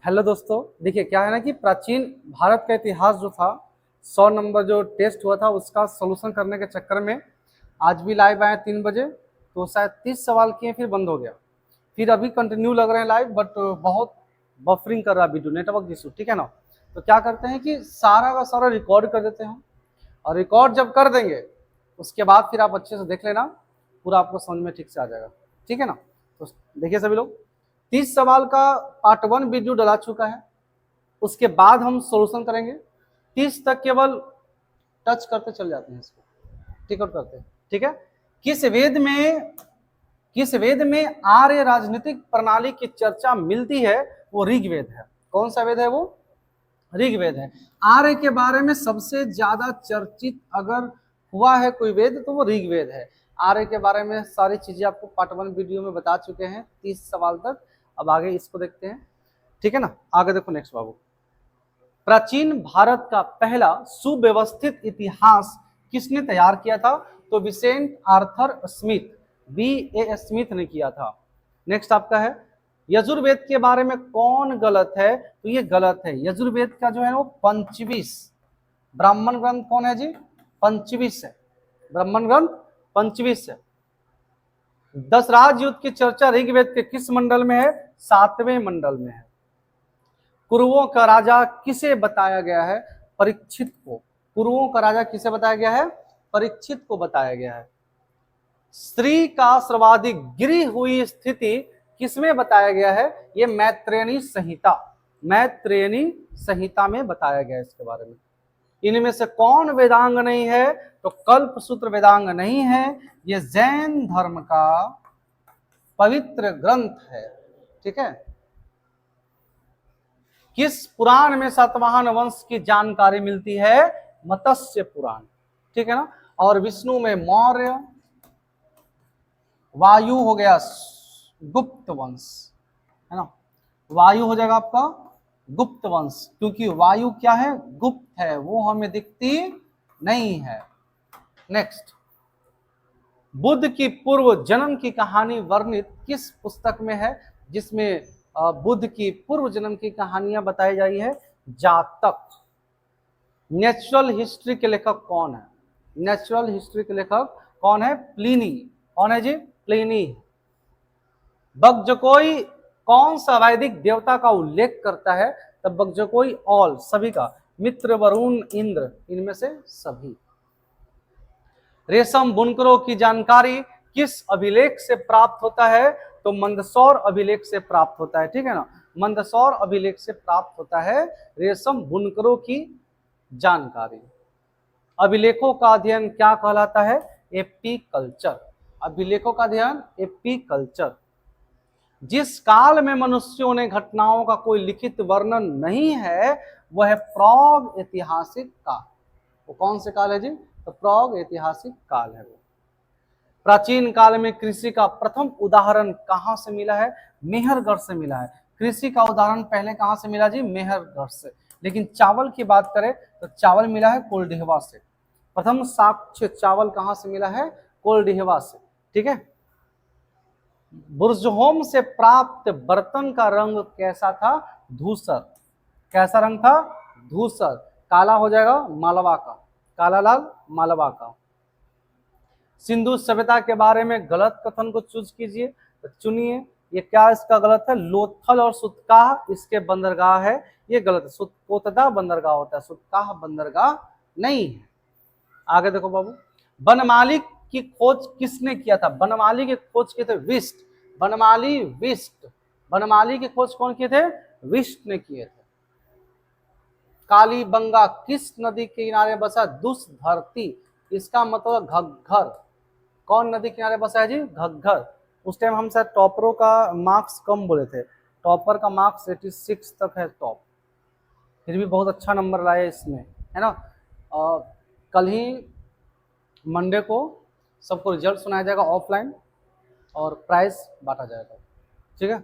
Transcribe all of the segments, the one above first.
Hello दोस्तों, देखिए क्या है ना कि प्राचीन भारत का इतिहास जो था 100 नंबर जो टेस्ट हुआ था उसका सोल्यूशन करने के चक्कर में आज भी लाइव आए 3 बजे। तो शायद 30 सवाल किए फिर बंद हो गया। फिर अभी कंटिन्यू लग रहे हैं लाइव, बट बहुत बफरिंग कर रहा है वीडियो, नेटवर्क इशू, ठीक है ना। तो क्या करते हैं कि सारा का सारा रिकॉर्ड कर देते हैं, और रिकॉर्ड जब कर देंगे उसके बाद फिर आप अच्छे से देख लेना, पूरा आपको समझ में ठीक से आ जाएगा, ठीक है ना। तो देखिए सभी लोग, 30 सवाल का पार्ट 1 वीडियो डला चुका है, उसके बाद हम सॉल्यूशन करेंगे। 30 तक केवल टच करते चल जाते हैं, इसको टिक आउट करते हैं, ठीक है। किस वेद में किस वेद में आर्य राजनीतिक प्रणाली की चर्चा मिलती है? वो ऋग्वेद है। कौन सा वेद है वो? ऋग्वेद है। आर्य के बारे में सबसे ज्यादा चर्चित अगर हुआ है कोई वेद तो वो ऋग्वेद है। आर्य के बारे में सारी चीजें आपको पार्ट 1 वीडियो में बता चुके हैं 30 सवाल तक। अब आगे इसको देखते हैं, ठीक है ना। आगे देखो नेक्स्ट बाबू। प्राचीन भारत का पहला सुव्यवस्थित इतिहास किसने तैयार किया था? तो विसेंट आर्थर स्मिथ, B.A. स्मिथ ने किया था। नेक्स्ट आपका है, यजुर्वेद के बारे में कौन गलत है? तो ये गलत है। यजुर्वेद का जो है वो पंचविश ब्राह्मण ग्रंथ कौन है जी? पंचविश है। ब्राह्मण ग्रंथ पंचविश है। 10 राज युद्ध की चर्चा ऋग्वेद के किस मंडल में है? 7वें मंडल में है। कुरुओं का राजा किसे बताया गया है? परीक्षित को। कुरुओं का राजा किसे बताया गया है? परीक्षित को बताया गया है। स्त्री का सर्वाधिक गिरी हुई स्थिति किसमें बताया गया है? ये मैत्रेयनी संहिता, मैत्रेयनी संहिता में बताया गया है इसके बारे में। इनमें से कौन वेदांग नहीं है? तो कल्पसूत्र वेदांग नहीं है। ये जैन धर्म का पवित्र ग्रंथ है, ठीक है। किस पुराण में सातवाहन वंश की जानकारी मिलती है? मत्स्य पुराण, ठीक है ना। और विष्णु में मौर्य, वायु हो गया गुप्त वंश, है ना। वायु हो जाएगा आपका गुप्त वंश, क्योंकि वायु क्या है? गुप्त है, वो हमें दिखती नहीं है। नेक्स्ट, बुद्ध की पूर्व जन्म की कहानी वर्णित किस पुस्तक में है? जिसमें बुद्ध की पूर्व जन्म की कहानियां बताई जाती है? जातक। नेचुरल हिस्ट्री के लेखक कौन है? नेचुरल हिस्ट्री के लेखक कौन है? प्लिनी। कौन है जी? प्लिनी। बकजकोई कौन सा वैदिक देवता का उल्लेख करता है? तब बकजकोई ऑल, सभी का, मित्र, वरुण, इंद्र, इनमें से सभी। रेशम बुनकरों की जानकारी किस अभिलेख से प्राप्त होता है? तो मंदसौर अभिलेख से प्राप्त होता है, ठीक है ना। मंदसौर अभिलेख से प्राप्त होता है रेशम बुनकरों की जानकारी। अभिलेखों का अध्ययन क्या कहलाता है? एपीकल्चर। अभिलेखों का अध्ययन एपीकल्चर। जिस काल में मनुष्यों ने घटनाओं का कोई लिखित वर्णन नहीं है वह है प्राग ऐतिहासिक काल। वो कौन से काल है जी? तो प्राग ऐतिहासिक काल है वो। प्राचीन काल में कृषि का प्रथम उदाहरण कहां से मिला है? मेहरगढ़ से मिला है। कृषि का उदाहरण पहले कहां से मिला जी? मेहरगढ़ से। लेकिन चावल की बात करें तो चावल मिला है कोल्डिहवा से। प्रथम साक्ष्य चावल कहां से मिला है? कोल्डिहवा से, ठीक है। बुर्जहोम से प्राप्त बर्तन का रंग कैसा था? धूसर। कैसा रंग था? धूसर। काला हो जाएगा मालवा का, काला लाल मालवा का। सिंधु सभ्यता के बारे में गलत कथन को चूज कीजिए, तो चुनिए। ये क्या इसका गलत है? लोथल और सुतकाह इसके बंदरगाह है, ये गलत है। सुतकोतदा बंदरगाह होता है, सुतकाह बंदरगाह नहीं है। आगे देखो बाबू, बनमाली की खोज किसने किया था? बनमाली की खोज किए थे विष्ट। बनमाली विष्ट। बनमाली की खोज कौन किए थे? विष्ट ने किए थे। कालीबंगा किस नदी के किनारे बसा? दुष्धरती। इसका मतलब घग्घर। कौन नदी किनारे बसा है जी? घग्घर। उस टाइम हम शायद टॉपरों का मार्क्स कम बोले थे, टॉपर का मार्क्स 86 तक है टॉप, फिर भी बहुत अच्छा नंबर लाए इसमें, है ना। कल ही मंडे को सबको रिजल्ट सुनाया जाएगा ऑफलाइन और प्राइज बांटा जाएगा, ठीक है।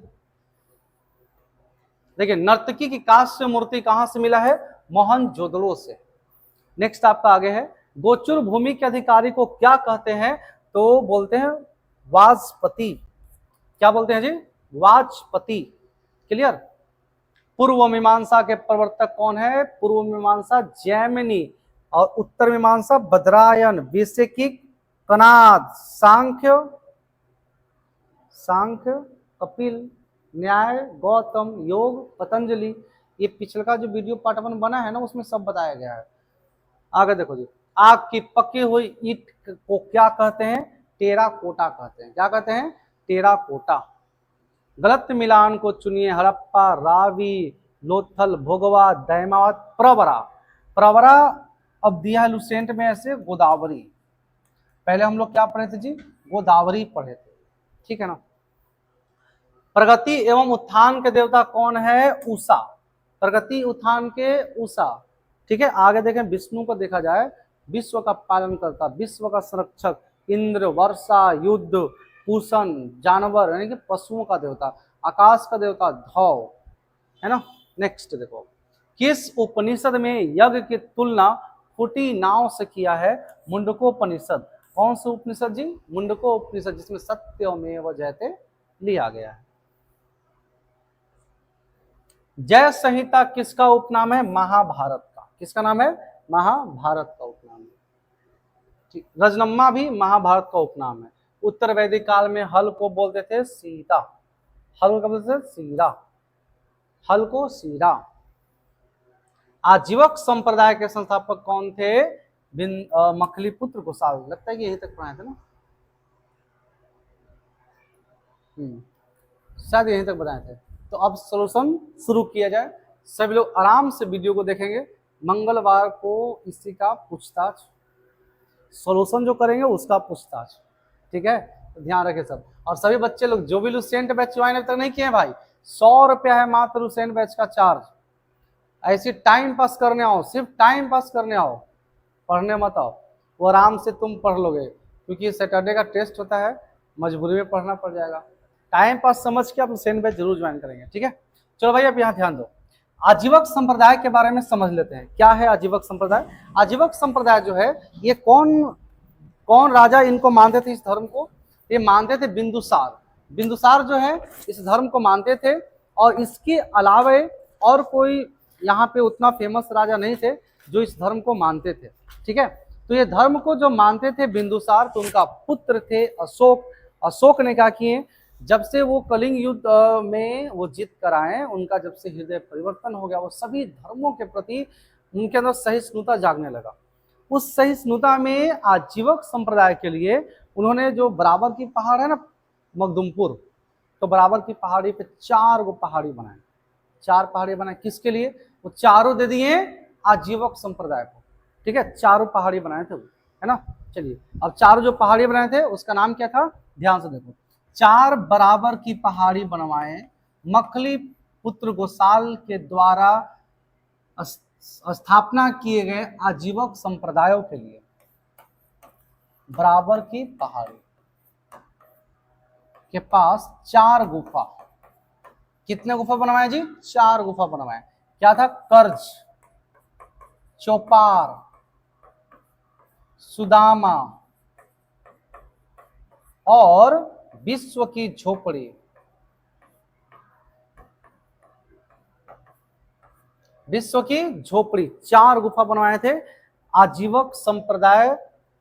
देखिए, नर्तकी की कांस्य मूर्ति कहां से मिला है? मोहनजोदड़ो से। नेक्स्ट आपका आगे है, गोचुर भूमि के अधिकारी को क्या कहते हैं? तो बोलते हैं वाजपति। क्या बोलते हैं जी? वाजपति। क्लियर। पूर्व मीमांसा के प्रवर्तक कौन है? पूर्व मीमांसा जैमिनी, और उत्तर मीमांसा बद्रायन, वैशेषिक कनाद, सांख्य कपिल, न्याय गौतम, योग पतंजलि। ये पिछला जो वीडियो पार्ट 1 बना है ना, उसमें सब बताया गया है। आगे देखो जी, आग की पकी हुई ईंट को क्या कहते हैं? टेराकोटा कहते हैं। क्या कहते हैं? टेराकोटा। गलत मिलान को चुनिए। हड़प्पा, रावी, लोथल, भोगवा, दैमावत, प्रवरा। प्रवरा अब दिया है लुसेंट में ऐसे गोदावरी। पहले हम लोग क्या पढ़े थे जी? गोदावरी पढ़े थे, ठीक है ना। प्रगति एवं उत्थान के देवता कौन है? उषा। प्रगति उत्थान के उषा, ठीक है। आगे देखें, विष्णु को देखा जाए, विश्व का पालन करता, विश्व का संरक्षक, इंद्र, वर्षा, युद्ध, पूषण, जानवर यानी कि पशुओं का देवता, आकाश का देवता धौ, है ना। नेक्स्ट देखो, किस उपनिषद में यज्ञ की तुलना फूटी नाव से किया है? मुंडकोपनिषद। कौन सा उपनिषद जी? मुंडकोपनिषद, जिसमें सत्यमेव जयते लिया गया है। जय संहिता किसका उपनाम है? महाभारत का। किसका नाम है? महाभारत का उपनाम है, ठीक। रजनम्मा भी महाभारत का उपनाम है। उत्तर वैदिक काल में हल को बोलते थे सीता। हल को बोलते थे सीरा, हल को सीरा। आजीवक संप्रदाय के संस्थापक कौन थे? मखलीपुत्र गोसाल। लगता है कि यही तक पढ़ाए थे ना, शायद यहीं तक बताए थे। तो अब सॉल्यूशन शुरू किया जाए। सभी लोग आराम से वीडियो को देखेंगे। मंगलवार को इसी का पूछताछ, सॉल्यूशन जो करेंगे उसका पूछताछ, ठीक है। तो ध्यान रखें सब। और सभी बच्चे लोग जो भी लुसेंट बैच ज्वाइन अभी तक नहीं किए भाई, 100 रुपया है मात्र लुसेंट बैच का चार्ज। ऐसी टाइम पास करने आओ, सिर्फ टाइम पास करने आओ, पढ़ने मत आओ। वो आराम से तुम पढ़ लोगे, क्योंकि सैटरडे का टेस्ट होता है, मजबूरी में पढ़ना पड़ जाएगा। टाइम पास समझ के आप लुसेंट बैच जरूर ज्वाइन करेंगे, ठीक है। चलो भाई, अब यहाँ ध्यान दो। आजीवक संप्रदाय के बारे में समझ लेते हैं। क्या है आजीवक संप्रदाय? आजीवक संप्रदाय जो है, ये कौन राजा इनको मानते थे? इस धर्म को ये मानते थे बिंदुसार। बिंदुसार जो है इस धर्म को मानते थे, और इसके अलावे और कोई यहाँ पे उतना फेमस राजा नहीं थे जो इस धर्म को मानते थे, ठीक है। तो ये धर्म को जो मानते थे बिंदुसार, तो उनका पुत्र थे अशोक। अशोक ने क्या किए, जब से वो कलिंग युद्ध में वो जीत कर आए, उनका जब से हृदय परिवर्तन हो गया, वो सभी धर्मों के प्रति उनके अंदर सहिष्णुता जागने लगा। उस सहिष्णुता में आजीवक संप्रदाय के लिए उन्होंने जो बराबर की पहाड़ है ना, मखदुमपुर, तो बराबर की पहाड़ी पे 4 पहाड़ी बनाए। 4 पहाड़ी बनाए किसके लिए? वो चारों दे दिए आजीवक संप्रदाय को, ठीक है। 4 पहाड़ी बनाए थे वो, है ना। चलिए, अब 4 जो पहाड़ी बनाए थे उसका नाम क्या था? ध्यान से देखो। 4 बराबर की पहाड़ी बनवाए मखली पुत्र गोसाल के द्वारा स्थापना किए गए आजीवक संप्रदायों के लिए। बराबर की पहाड़ी के पास 4 गुफा। कितने गुफा बनवाए जी? 4 गुफा बनवाए। क्या था? कर्ज, चौपार, सुदामा और विश्व की झोपड़ी। विश्व की झोपड़ी 4 गुफा बनवाए थे आजीवक संप्रदाय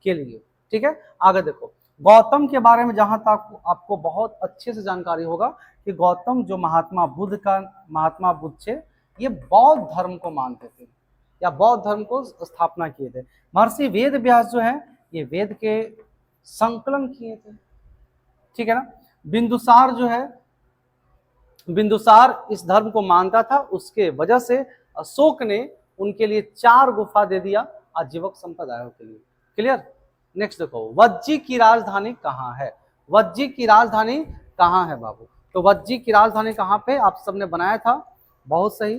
के लिए, ठीक है। आगे देखो, गौतम के बारे में जहां तक आपको बहुत अच्छे से जानकारी होगा कि गौतम जो महात्मा बुद्ध थे, ये बौद्ध धर्म को मानते थे या बौद्ध धर्म को स्थापना किए थे। महर्षि वेद व्यास जो है, ये वेद के संकलन किए थे, ठीक है ना। बिंदुसार जो है, बिंदुसार इस धर्म को मानता था, उसके वजह से अशोक ने उनके लिए 4 गुफा दे दिया आजीवक संप्रदायों के लिए। क्लियर? नेक्स्ट देखो, वज्जी की राजधानी कहाँ है? वज्जी की राजधानी कहाँ है बाबू? तो वज्जी की राजधानी कहाँ पे? आप सबने बनाया था, बहुत सही,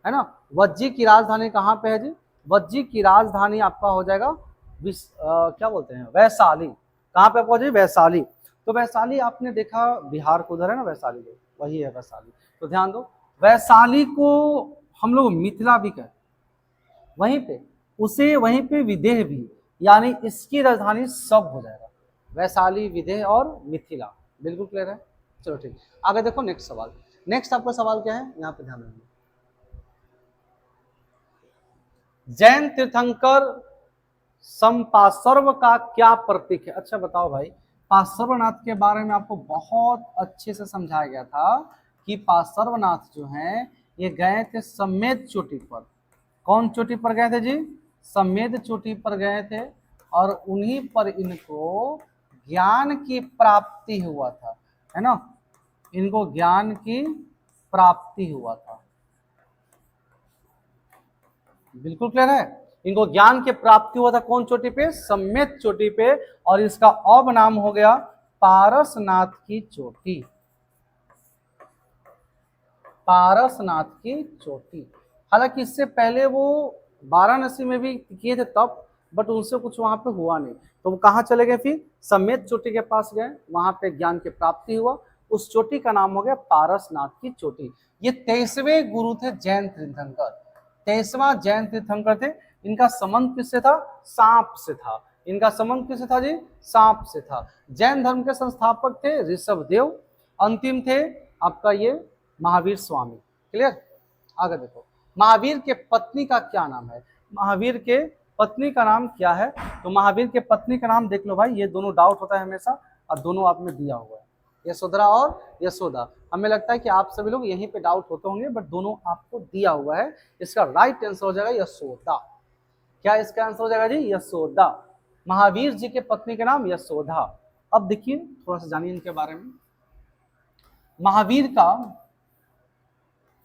है ना। वज्जी की राजधानी कहाँ पे है जी? वज्जी की राजधानी आपका हो जाएगा क्या बोलते हैं, वैशाली। कहाँ पे आपको? वैशाली। तो वैशाली आपने देखा बिहार को उधर है ना, वैशाली वही है वैशाली। तो ध्यान दो, वैशाली को हम लोग मिथिला भी कहते, वहीं पे उसे वहीं पे विदेह भी, यानी इसकी राजधानी सब हो जाएगा, वैशाली, विदेह और मिथिला। बिल्कुल क्लियर है? चलो ठीक, आगे देखो नेक्स्ट सवाल। नेक्स्ट आपका सवाल क्या है, यहाँ पे ध्यान रखिए। जैन तीर्थंकर संपार्श्व का क्या प्रतीक है? अच्छा बताओ भाई, पार्श्वनाथ के बारे में आपको बहुत अच्छे से समझाया गया था कि पार्श्वनाथ जो हैं ये गए थे समेत चोटी पर। कौन चोटी पर गए थे जी? समेत चोटी पर गए थे, और उन्हीं पर इनको ज्ञान की प्राप्ति हुआ था, है ना, इनको ज्ञान की प्राप्ति हुआ था। बिल्कुल क्लियर है, इनको ज्ञान की प्राप्ति हुआ था कौन चोटी पे? सम्यक चोटी पे, और इसका अब नाम हो गया पारसनाथ की चोटी। पारसनाथ की चोटी। हालांकि इससे पहले वो वाराणसी में भी किए थे तब, बट उनसे कुछ वहां पे हुआ नहीं, तो वो कहाँ चले गए? फिर सम्यक चोटी के पास गए, वहां पे ज्ञान की प्राप्ति हुआ, उस चोटी का नाम हो गया पारसनाथ की चोटी। ये 23वें गुरु थे जैन तीर्थंकर, 23वां जैन तीर्थंकर थे। इनका संबंध किससे था? सांप से था। इनका संबंध किससे था जी? सांप से था। जैन धर्म के संस्थापक थे ऋषभदेव, अंतिम थे आपका ये महावीर स्वामी। क्लियर? आगे देखो, महावीर के पत्नी का क्या नाम है? महावीर के पत्नी का नाम क्या है? तो महावीर के पत्नी का नाम देख लो भाई, ये दोनों डाउट होता है हमेशा, और दोनों आप में दिया हुआ है, यशोधरा और यशोदा। हमें लगता है कि आप सभी लोग यहीं पे डाउट होते होंगे, बट दोनों आपको दिया हुआ है। इसका राइट आंसर हो जाएगा यशोदा। क्या इसका आंसर हो जाएगा जी? यशोदा। महावीर जी के पत्नी के नाम यशोदा। अब देखिए, थोड़ा सा जानिए इनके बारे में।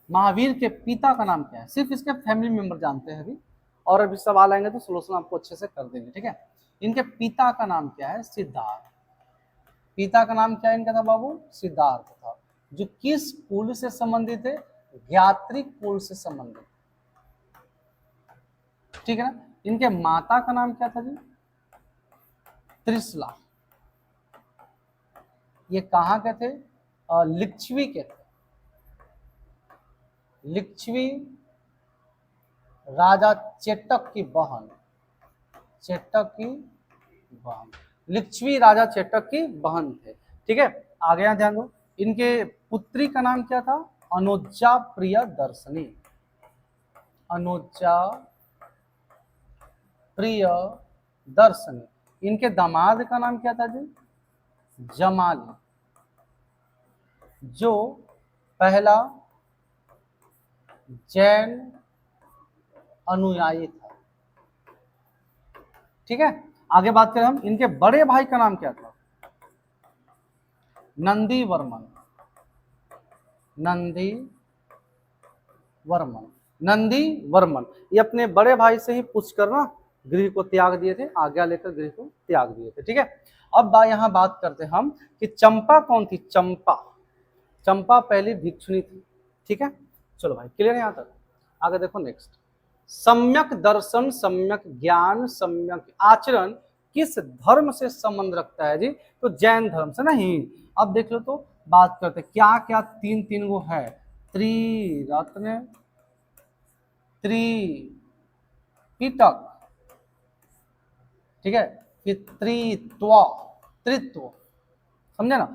महावीर के पिता का नाम क्या है? सिर्फ इसके फैमिली मेंबर जानते हैं अभी, और अभी सवाल आएंगे तो सोल्यूशन आपको अच्छे से कर देंगे, ठीक है। इनके पिता का नाम क्या है? सिद्धार्थ। पिता का नाम क्या है इनका था बाबू? सिद्धार्थ था। जो किस कुल से संबंधित है? ज्ञात्री कुल से संबंधित, ठीक है ना। इनके माता का नाम क्या था जी? त्रिशला। ये कहाँ के थे? लिच्छवी के थे। लिच्छवी राजा चेटक की बहन, चेटक की बहन, लिच्छवी राजा चेटक की बहन थे, ठीक है। आगे यहाँ ध्यान दो, इनके पुत्री का नाम क्या था? अनुजा प्रिय दर्शनी। अनुजा प्रिय दर्शनी। इनके दामाद का नाम क्या था जी? जमाली, जो पहला जैन अनुयायी था, ठीक है। आगे बात करें हम, इनके बड़े भाई का नाम क्या था? नंदी वर्मन। नंदी वर्मन, नंदी वर्मन। ये अपने बड़े भाई से ही पूछ कर ना गृह को त्याग दिए थे, आज्ञा लेकर गृह को त्याग दिए थे, ठीक है। अब यहाँ बात करते हैं हम कि चंपा कौन थी? चंपा, चंपा पहली भिक्षुणी थी, ठीक है। चलो भाई, क्लियर है यहाँ तक? आगे देखो नेक्स्ट, सम्यक दर्शन, सम्यक ज्ञान, सम्यक आचरण किस धर्म से संबंध रखता है जी? तो जैन धर्म से। नहीं, अब देख लो तो बात करते क्या क्या तीन गो है। त्रिरत्न, त्रिपिटक, ठीक है, फिर त्रित्व, त्रित्व, समझे ना।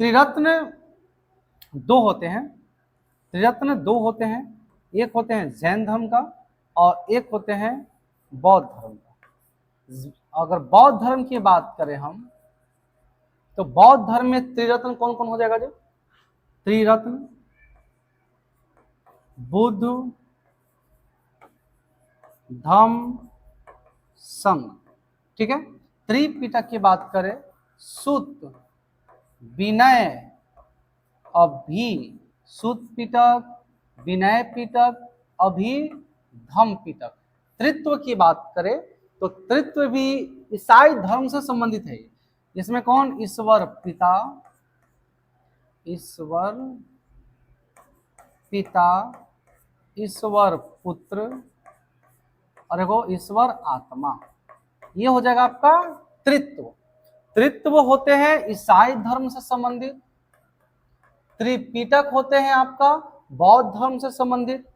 त्रिरत्न दो होते हैं, त्रिरत्न दो होते हैं, एक होते हैं जैन धर्म का और एक होते हैं बौद्ध धर्म का। अगर बौद्ध धर्म की बात करें हम, तो बौद्ध धर्म में त्रिरत्न कौन कौन हो जाएगा जी? त्रिरत्न, बुद्ध, धम्म, संघ, ठीक है। त्रिपिटक की बात करें, सूत्र, विनय, अभी, सूत्र पिटक, विनय पिटक, अभी, धम्म पिटक। त्रित्व की बात करें तो त्रित्व भी ईसाई धर्म से संबंधित है। इसमें कौन? ईश्वर पिता, ईश्वर पिता, ईश्वर पुत्र, और देखो ईश्वर आत्मा। ये हो जाएगा आपका त्रित्व। त्रित्व होते हैं ईसाई धर्म से संबंधित, त्रिपिटक होते हैं आपका बौद्ध धर्म से संबंधित,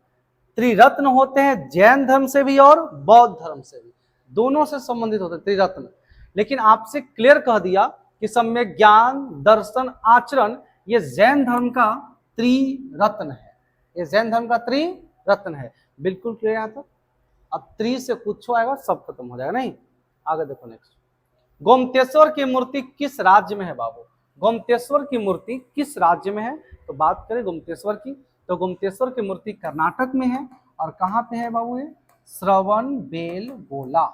त्रिरत्न होते हैं जैन धर्म से भी और बौद्ध धर्म से भी, दोनों से संबंधित होते हैं त्रिरत्न। लेकिन आपसे क्लियर कह दिया कि सम्यक ज्ञान, दर्शन, आचरण ये जैन धर्म का त्रिरत्न है, ये जैन धर्म का त्रिरत्न है। बिल्कुल क्लियर यहाँ तक। अब त्रि से कुछ आएगा सब खत्म हो जाएगा। नहीं, आगे देखो नेक्स्ट। गोमतेश्वर की मूर्ति किस राज्य में है बाबू? गोमतेश्वर की मूर्ति किस राज्य में है? तो बात करें गोमतेश्वर की, तो गोमतेश्वर की मूर्ति कर्नाटक में है। और कहाँ पे है बाबू? ये श्रवणबेलगोला।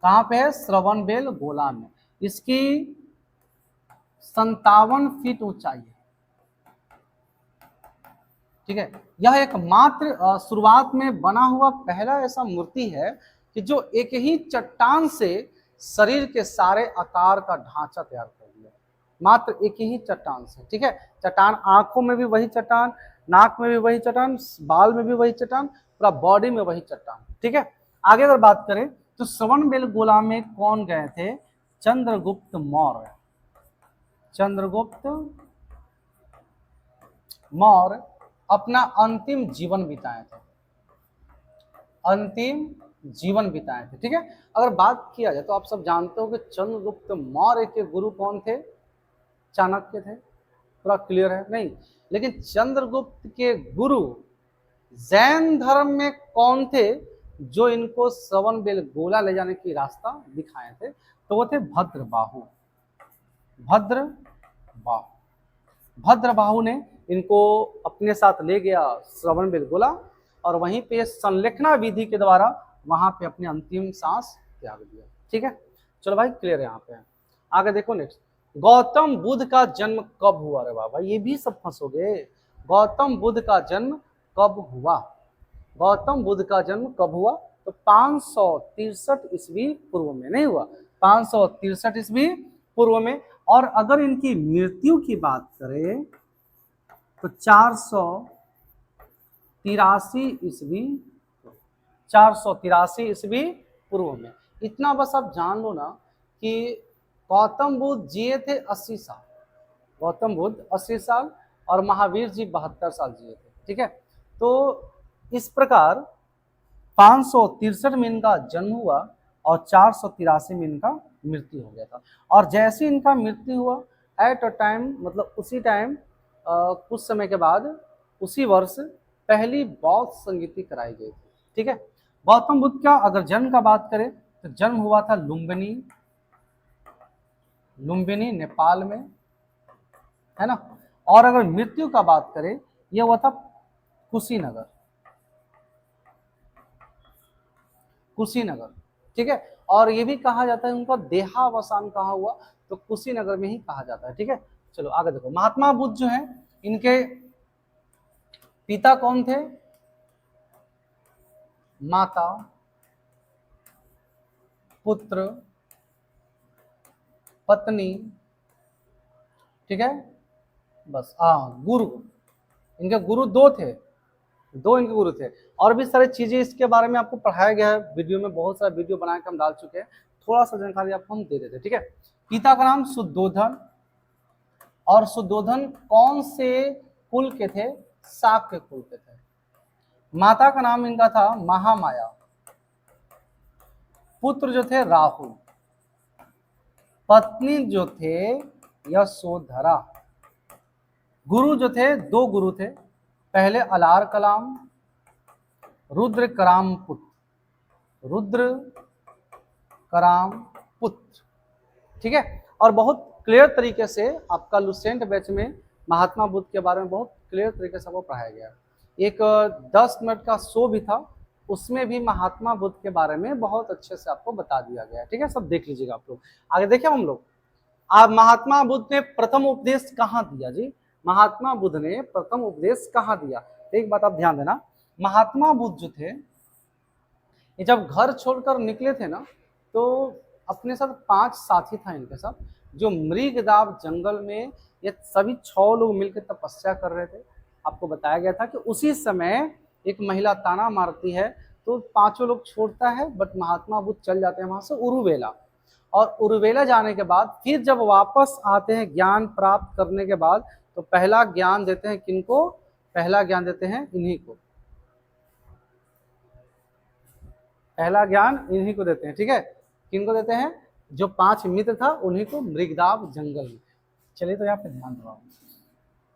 कहाँ पे है? श्रवणबेलगोला में। इसकी 57 फीट ऊंचाई है। ठीक है, यह एक मात्र शुरुआत में बना हुआ पहला ऐसा मूर्ति है कि जो एक ही चट्टान से शरीर के सारे आकार का ढांचा तैयार कर दिया, मात्र एक ही चट्टान से। ठीक है, चट्टान, आंखों में भी वही चट्टान, नाक में भी वही चट्टान, बाल में भी वही चट्टान, पूरा बॉडी में वही चट्टान। ठीक है, आगे अगर बात करें तो श्रवणबेलगोला में कौन गए थे? चंद्रगुप्त मौर्य। चंद्रगुप्त मौर्य अपना अंतिम जीवन बिताए थे, अंतिम जीवन बिताए थे। ठीक है, अगर बात किया जाए तो आप सब जानते हो कि चंद्रगुप्त मौर्य के गुरु कौन थे? चाणक्य थे। पूरा क्लियर है? नहीं, लेकिन चंद्रगुप्त के गुरु जैन धर्म में कौन थे जो इनको श्रवणबेलगोला ले जाने की रास्ता दिखाए थे? तो वो थे भद्रबाहु। भद्रबाहु, भद्रबाहु ने इनको अपने साथ ले गया श्रवणबेलगोला, और वहीं पे संलेखना विधि के द्वारा वहां पे अपने अंतिम सांस त्याग दिया। ठीक है, चलो भाई क्लियर है यहाँ पे। आगे देखो नेक्स्ट। गौतम बुद्ध का जन्म कब हुआ? रे बाबा, ये भी सब फंसोगे। गौतम बुद्ध का जन्म कब हुआ? गौतम बुद्ध का जन्म कब हुआ? तो 563 ईस्वी पूर्व में। नहीं हुआ, 563 ईस्वी पूर्व में। और अगर इनकी मृत्यु की बात करें तो 483 ईस्वी, 483 ईस्वी पूर्व में। इतना बस आप जान लो ना कि गौतम बुद्ध जिए थे 80 साल, गौतम बुद्ध 80 साल, और महावीर जी 72 साल जिए थे। ठीक है, तो इस प्रकार 563 में इनका जन्म हुआ और 483 में इनका मृत्यु हो गया था। और जैसे इनका मृत्यु हुआ एट अ टाइम, मतलब उसी टाइम कुछ समय के बाद, उसी वर्ष पहली बौद्ध संगीति कराई गई थी। ठीक है, गौतम बुद्ध का अगर जन्म का बात करें तो जन्म हुआ था लुम्बिनी, लुम्बिनी नेपाल में, है ना। और अगर मृत्यु का बात करें, यह हुआ था कुशीनगर, कुशीनगर। ठीक है, और ये भी कहा जाता है उनका देहावसान कहाँ हुआ? तो कुशीनगर में ही कहा जाता है। ठीक है, चलो आगे देखो। महात्मा बुद्ध जो है, इनके पिता कौन थे? माता, पुत्र, पत्नी। ठीक है, बस। हाँ, गुरु, इनके गुरु दो थे, दो इनके गुरु थे। और भी सारी चीजें इसके बारे में आपको पढ़ाया गया है वीडियो में, बहुत सारा वीडियो बना के हम डाल चुके हैं, थोड़ा सा जानकारी आपको हम दे देते हैं। ठीक है, पिता का नाम शुद्धोधन, और शुद्धोधन कौन से कुल के थे? शाक्य कुल के थे। माता का नाम इनका था महामाया, पुत्र जो थे राहुल, पत्नी जो थे यशोधरा। गुरु जो थे, दो गुरु थे, पहले अलार कलाम, रुद्र कराम पुत्र, रुद्र कराम पुत्र। ठीक है, और बहुत क्लियर तरीके से आपका लुसेंट बैच में महात्मा बुद्ध के बारे में बहुत क्लियर तरीके से आपको पढ़ाया गया। एक 10 मिनट का शो भी था, उसमें भी महात्मा बुद्ध के बारे में बहुत अच्छे से आपको बता दिया गया है। ठीक है, सब देख लीजिएगा आप लोग। आगे देखिए हम लोग, आप महात्मा बुद्ध ने प्रथम उपदेश कहाँ दिया? जी, महात्मा बुद्ध ने प्रथम उपदेश कहाँ दिया? एक बात आप ध्यान देना, महात्मा बुद्ध जो थे, ये जब घर छोड़कर निकले थे ना, तो अपने साथ 5 साथी था इनके साथ, जो मृगदाब जंगल में ये सभी 6 लोग मिलकर तपस्या कर रहे थे। आपको बताया गया था कि उसी समय एक महिला ताना मारती है, तो 5 लोग छोड़ता है, बट महात्मा बुद्ध चल जाते हैं वहां से उरुवेला। और उरुवेला जाने के बाद फिर जब वापस आते हैं ज्ञान प्राप्त करने के बाद, तो पहला ज्ञान देते हैं किनको? पहला ज्ञान देते हैं इन्हीं को, पहला ज्ञान इन्हीं को देते हैं। ठीक है, किनको देते हैं? जो 5 मित्र था उन्हीं को, मृगदाब जंगल में। चलिए, तो यहाँ पे ध्यान दो।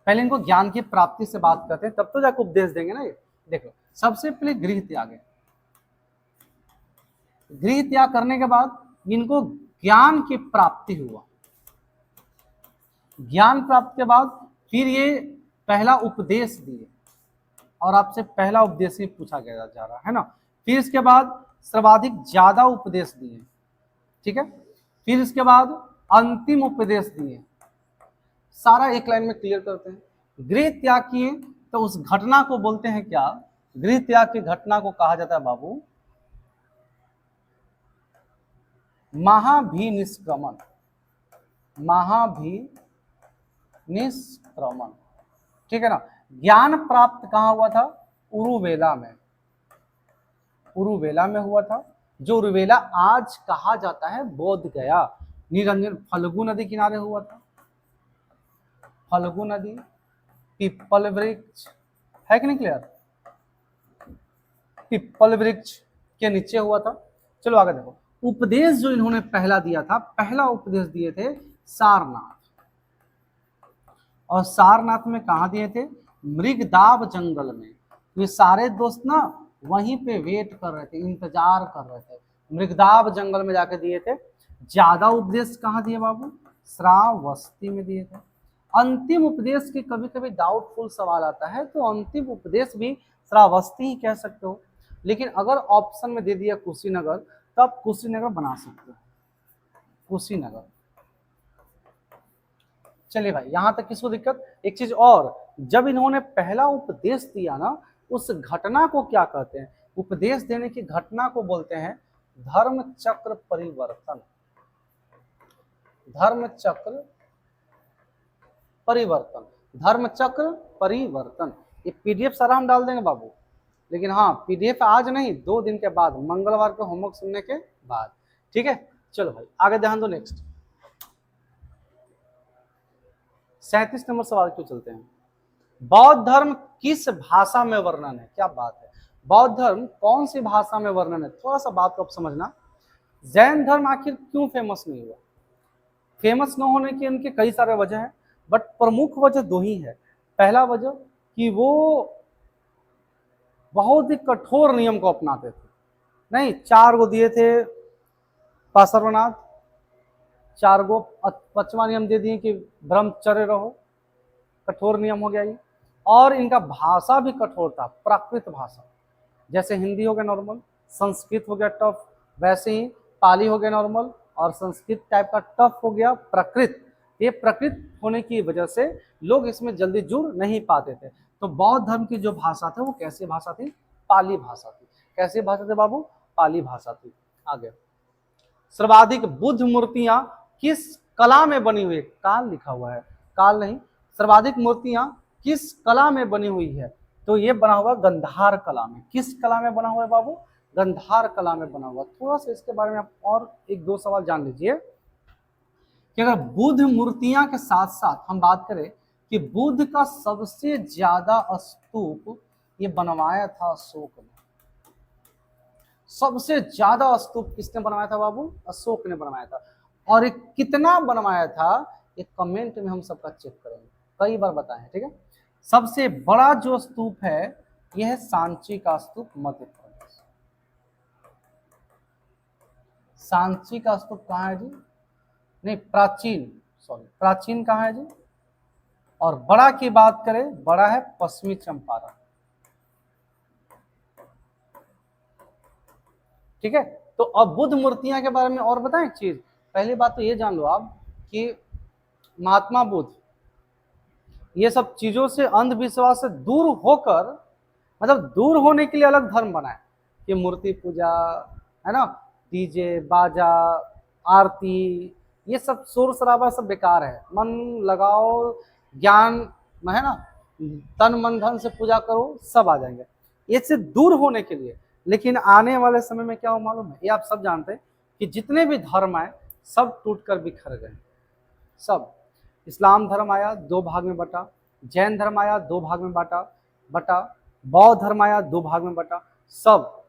पहले इनको ज्ञान की प्राप्ति से बात करते हैं, तब तो जाकर उपदेश देंगे ना ये। देखो, सबसे पहले गृह त्याग है। गृह त्याग करने के बाद इनको ज्ञान की प्राप्ति हुआ। ज्ञान प्राप्त के बाद फिर ये पहला उपदेश दिए, और आपसे पहला उपदेश ही पूछा गया जा रहा है ना। फिर इसके बाद सर्वाधिक ज्यादा उपदेश दिए, ठीक है। फिर इसके बाद अंतिम उपदेश दिए। सारा एक लाइन में क्लियर करते हैं। गृह त्याग किए तो उस घटना को बोलते हैं क्या? गृह त्याग की घटना को कहा जाता है बाबू महाभिनिष्क्रमण। महाभिनिष्क्रमण, ठीक है ना। ज्ञान प्राप्त कहाँ हुआ था? उरुवेला में। उरुवेला में हुआ था, जो उरुवेला आज कहा जाता है बोध गया। निरंजन फल्गु नदी किनारे हुआ था। फल्गु नदी, पिप्पल वृक्ष है कि नहीं क्लियर? पिप्पल वृक्ष के नीचे हुआ था। चलो आगे देखो, उपदेश जो इन्होंने पहला दिया था, पहला उपदेश दिए थे सारनाथ। और सारनाथ में कहा दिए थे? मृगदाब जंगल में। ये सारे दोस्त ना वहीं पे वेट कर रहे थे, इंतजार कर रहे थे। मृगदाब जंगल में जाके दिए थे। ज्यादा उपदेश कहाँ दिए बाबू? श्रावस्ती में दिए थे। अंतिम उपदेश की कभी कभी डाउटफुल सवाल आता है, तो अंतिम उपदेश भी श्रावस्ती ही कह सकते हो, लेकिन अगर ऑप्शन में दे दिया कुशीनगर, तब कुशीनगर बना सकते हो, कुशीनगर। चलिए भाई, यहां तक किसको दिक्कत? एक चीज और, जब इन्होंने पहला उपदेश दिया ना, उस घटना को क्या कहते हैं? उपदेश देने की घटना को बोलते हैं धर्म चक्र परिवर्तन। धर्म चक्र परिवर्तन, धर्म चक्र परिवर्तन। ये पीडीएफ सारा हम डाल देंगे बाबू, लेकिन हाँ, पीडीएफ आज नहीं, 2 दिन के बाद, मंगलवार को होमवर्क सुनने के बाद, ठीक है। चलो भाई आगे ध्यान दो। नेक्स्ट 37 नंबर सवाल क्यों चलते हैं। बौद्ध धर्म किस भाषा में वर्णन है? क्या बात है, बौद्ध धर्म कौन सी भाषा में वर्णन है? थोड़ा सा बात को आप समझना। जैन धर्म आखिर क्यों फेमस नहीं हुआ? फेमस न होने की उनके कई सारे वजह हैं, बट प्रमुख वजह 2 ही है। पहला वजह कि वो बहुत ही कठोर नियम को अपनाते थे। नहीं, 4 गो दिए थे पार्श्वनाथ, 4 गो 5वां नियम दे दिए कि ब्रह्मचर्य रहो, कठोर नियम हो गया ये। और इनका भाषा भी कठोर था, प्राकृत भाषा। जैसे हिंदी हो गया नॉर्मल, संस्कृत हो गया टफ, वैसे ही पाली हो गया नॉर्मल, और संस्कृत टाइप का टफ हो गया प्राकृत। ये प्राकृत होने की वजह से लोग इसमें जल्दी जुड़ नहीं पाते थे। तो बौद्ध धर्म की जो भाषा थी वो कैसी भाषा थी? पाली भाषा थी। कैसी भाषा थी बाबू? पाली भाषा थी। आगे, सर्वाधिक बुद्ध मूर्तियां किस कला में बनी हुई है? काल लिखा हुआ है, काल नहीं। सर्वाधिक मूर्तियां किस कला में बनी हुई है? तो ये बना हुआ गंधार कला में। किस कला में बना हुआ है बाबू? गंधार कला में बना हुआ। थोड़ा सा इसके बारे में आप और 1-2 सवाल जान लीजिए कि अगर बुद्ध मूर्तियां के साथ साथ हम बात करें कि बुद्ध का सबसे ज्यादा स्तूप ये बनवाया था अशोक ने। सबसे ज्यादा स्तूप किसने बनवाया था बाबू? अशोक ने बनवाया था। और एक कितना बनवाया था, एक कमेंट में हम सबका चेक करेंगे, कई बार बताएं, ठीक है। सबसे बड़ा जो स्तूप है यह है सांची का स्तूप, मध्य प्रदेश। सांची का स्तूप कहाँ है जी? नहीं, प्राचीन, सॉरी, प्राचीन कहाँ है जी? और बड़ा की बात करें, बड़ा है पश्चिमी चंपारण, ठीक है। तो अब बुद्ध मूर्तियां के बारे में और बताएं एक चीज। पहली बात तो ये जान लो आप कि महात्मा बुद्ध ये सब चीजों से, अंधविश्वास से दूर होकर, मतलब दूर होने के लिए अलग धर्म बनाए कि मूर्ति पूजा है ना, डीजे बाजा आरती, ये सब शोर शराबा सब बेकार है। मन लगाओ, ज्ञान है ना, तन मन धन से पूजा करो, सब आ जाएंगे। इससे दूर होने के लिए। लेकिन आने वाले समय में क्या हो मालूम है? ये आप सब जानते हैं कि जितने भी धर्म आए सब टूटकर बिखर गए। सब, इस्लाम धर्म आया 2 भाग में बटा, जैन धर्म आया 2 भाग में बटा, बौद्ध धर्म आया 2 भाग में बटा, सब,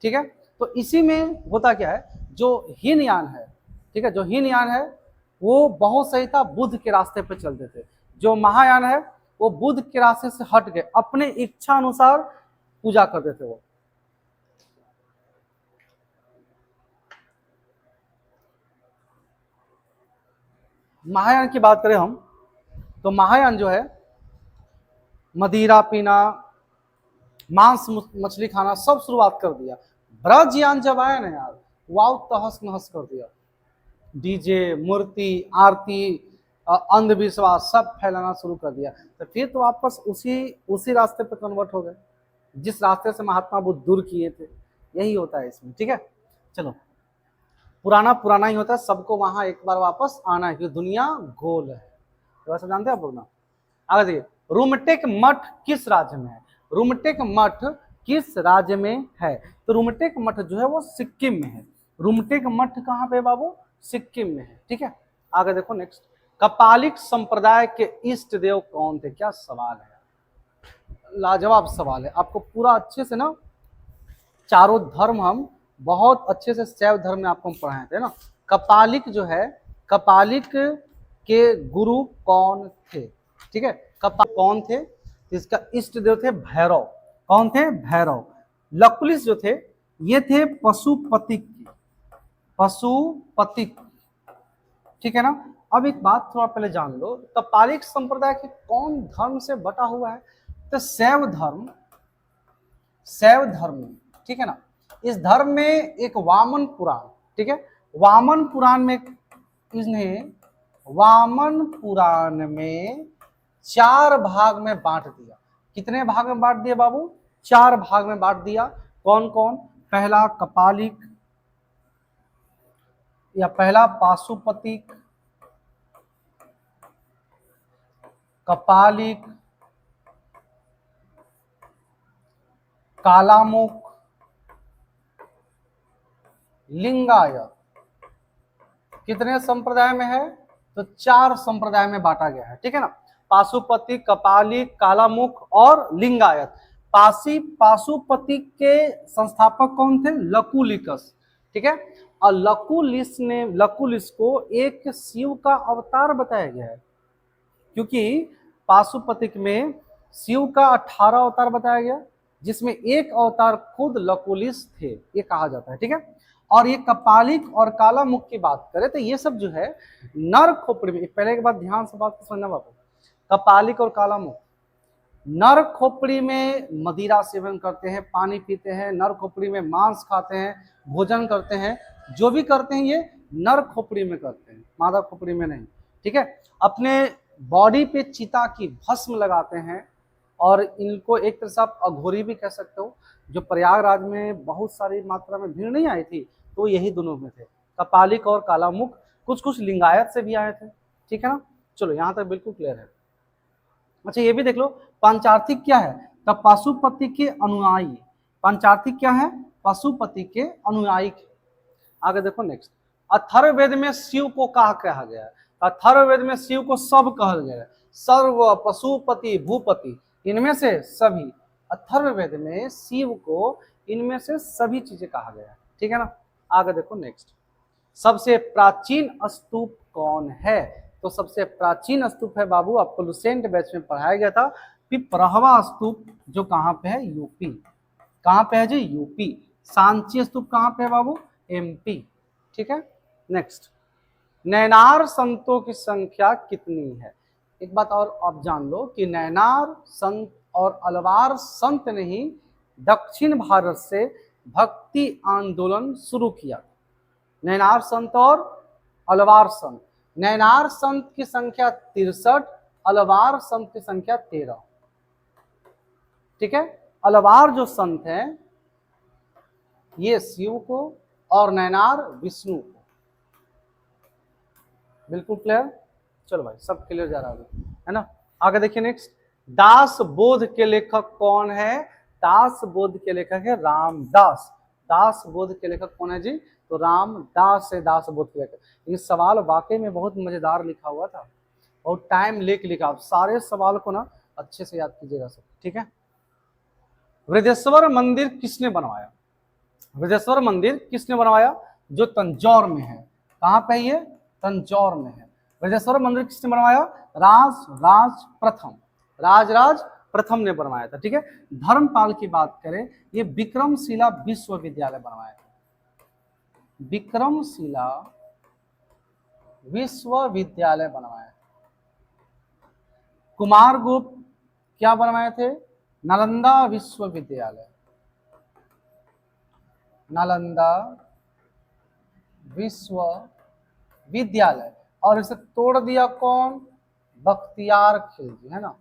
ठीक है। तो इसी में होता क्या है, जो हीनयान है, ठीक है, जो हीनयान है वो बहुत सही था, बुद्ध के रास्ते पर चलते थे। जो महायान है वो बुध के रास्ते से हट गए, अपने इच्छा अनुसार पूजा करते थे वो। महायान की बात करें हम तो महायान जो है मदिरा पीना, मांस मछली खाना सब शुरुआत कर दिया। ब्रजयान जब आया ना यार, वाव तहस नहस कर दिया। डीजे, मूर्ति, आरती, अंधविश्वास सब फैलाना शुरू कर दिया। तो फिर तो वापस उसी रास्ते पे कन्वर्ट हो गए जिस रास्ते से महात्मा बुद्ध दूर किए थे। यही होता है इसमें, ठीक है। चलो, पुराना पुराना ही होता है, सबको वहां एक बार वापस आना है क्योंकि दुनिया गोल है, तो वैसे जानते हैं आप लोग ना। आगे देखिए, रुमटेक मठ किस राज्य में है? रुमटेक मठ किस राज्य में है? तो रुमटेक मठ जो है वो सिक्किम में है। रुमटेक मठ कहाँ पे बाबू? सिक्किम में है, ठीक है। आगे देखो नेक्स्ट, कपालिक संप्रदाय के इष्ट देव कौन थे? क्या सवाल है, लाजवाब सवाल है। आपको पूरा अच्छे से ना चारों धर्म हम बहुत अच्छे से शैव धर्म में आपको हम पढ़ाए थे ना। कपालिक जो है, कपालिक के गुरु कौन थे? ठीक है, कपालिक कौन थे? इसका इष्ट देव थे भैरव। कौन थे? भैरव। लकुलिस जो थे ये थे पशुपतिक, पशुपतिक, ठीक है ना। अब एक बात थोड़ा पहले जान लो, कपालिक संप्रदाय के कौन धर्म से बटा हुआ है? तो शैव धर्म, शैव धर्म, ठीक है ना। इस धर्म में एक वामन पुराण, ठीक है, वामन पुराण में इन्हें वामन पुराण में 4 भाग में बांट दिया। कितने भाग में बांट दिया बाबू? 4 भाग में बांट दिया। कौन कौन? पहला कपालिक या पहला पाशुपतिक, कपालिक, कालामुख, लिंगायत। कितने संप्रदाय में है? तो 4 संप्रदाय में बांटा गया है, ठीक है ना। पाशुपति, कपालिक, कालामुख और लिंगायत। पाशुपति के संस्थापक कौन थे? लकुलिकस, ठीक है। और लकुलिस को एक शिव का अवतार बताया गया है, क्योंकि पाशुपतिक में शिव का 18 अवतार बताया गया, जिसमें एक अवतार खुद लकुलिस थे, ये कहा जाता है, ठीक है। और ये कपालिक और कालामुख की बात करें तो ये सब जो है नर खोपड़ी में, पहले के बाद ध्यान से बात समझना बाबू, कपालिक और कालामुख नर खोपड़ी में मदिरा सेवन करते हैं, पानी पीते हैं, नर खोपड़ी में मांस खाते हैं, भोजन करते हैं, जो भी करते हैं ये नर खोपड़ी में करते हैं, मादा खोपड़ी में नहीं, ठीक है। अपने बॉडी पे चिता की भस्म लगाते हैं, और इनको एक तरह से आप अघोरी भी कह सकते हो। जो प्रयागराज में बहुत सारी मात्रा में भीड़ नहीं आई थी, तो यही दोनों में थे, कपालिक और कालामुख। कुछ कुछ लिंगायत से भी आए थे, ठीक है ना। चलो यहाँ तक बिल्कुल क्लियर है। अच्छा ये भी देख लो, पंचार्थिक क्या है? तो पशुपति के अनुयायी। पंचार्थिक क्या है? पशुपति के अनुयायी। आगे देखो नेक्स्ट, अथर्ववेद में शिव को कहा कहा गया है? अथर्ववेद में शिव को सब कहा गया है, सर्व, पशुपति, भूपति, इनमें से सभी। अथर्ववेद में शिव को इनमें से सभी चीजें कहा गया है, ठीक है ना। आगे देखो नेक्स्ट, सबसे प्राचीन स्तूप कौन है? तो सबसे प्राचीन स्तूप है बाबू, आपको लुसेंट बैच में पढ़ाया गया था, पिपरहवा स्तूप, जो कहाँ पे है? यूपी। कहाँ पे है जी? यूपी। सांची स्तूप कहाँ पे है बाबू? एमपी, ठीक है। नेक्स्ट, नैनार संतों की संख्या कितनी है? एक बात और आप जान लो कि नैनार संत और अलवार संत ने ही दक्षिण भारत से भक्ति आंदोलन शुरू किया। नैनार संत और अलवार संत, नैनार संत की संख्या 63, अलवार संत की संख्या 13, ठीक है। अलवार जो संत हैं ये शिव को और नैनार विष्णु को। बिल्कुल क्लियर? चलो भाई सब क्लियर जा रहा है ना। आगे देखिए नेक्स्ट, दास बोध के लेखक कौन है? दास बोध के लेखक है रामदास। दास बोध के लेखक कौन है जी? तो रामदास है दास बोध के लेखक। ये सवाल वाकई में बहुत मजेदार लिखा हुआ था और टाइम लेके लिखा। आप सारे सवाल को ना अच्छे से याद कीजिएगा सब, ठीक है। वृद्धेश्वर मंदिर किसने बनवाया? वृद्धेश्वर मंदिर किसने बनवाया? जो तंजौर में है। कहाँ पे ये? तंजौर में है। वृद्धेश्वर मंदिर किसने बनवाया? राज प्रथम। राजराज प्रथम ने बनवाया था। ठीक है, धर्मपाल की बात करें, ये विक्रमशिला विश्वविद्यालय बनवाया था, विक्रमशिला विश्वविद्यालय बनवाया। कुमारगुप्त क्या बनवाए थे, नालंदा विश्वविद्यालय, नालंदा विश्वविद्यालय। और इसे तोड़ दिया कौन, बख्तियार खिलजी, है ना,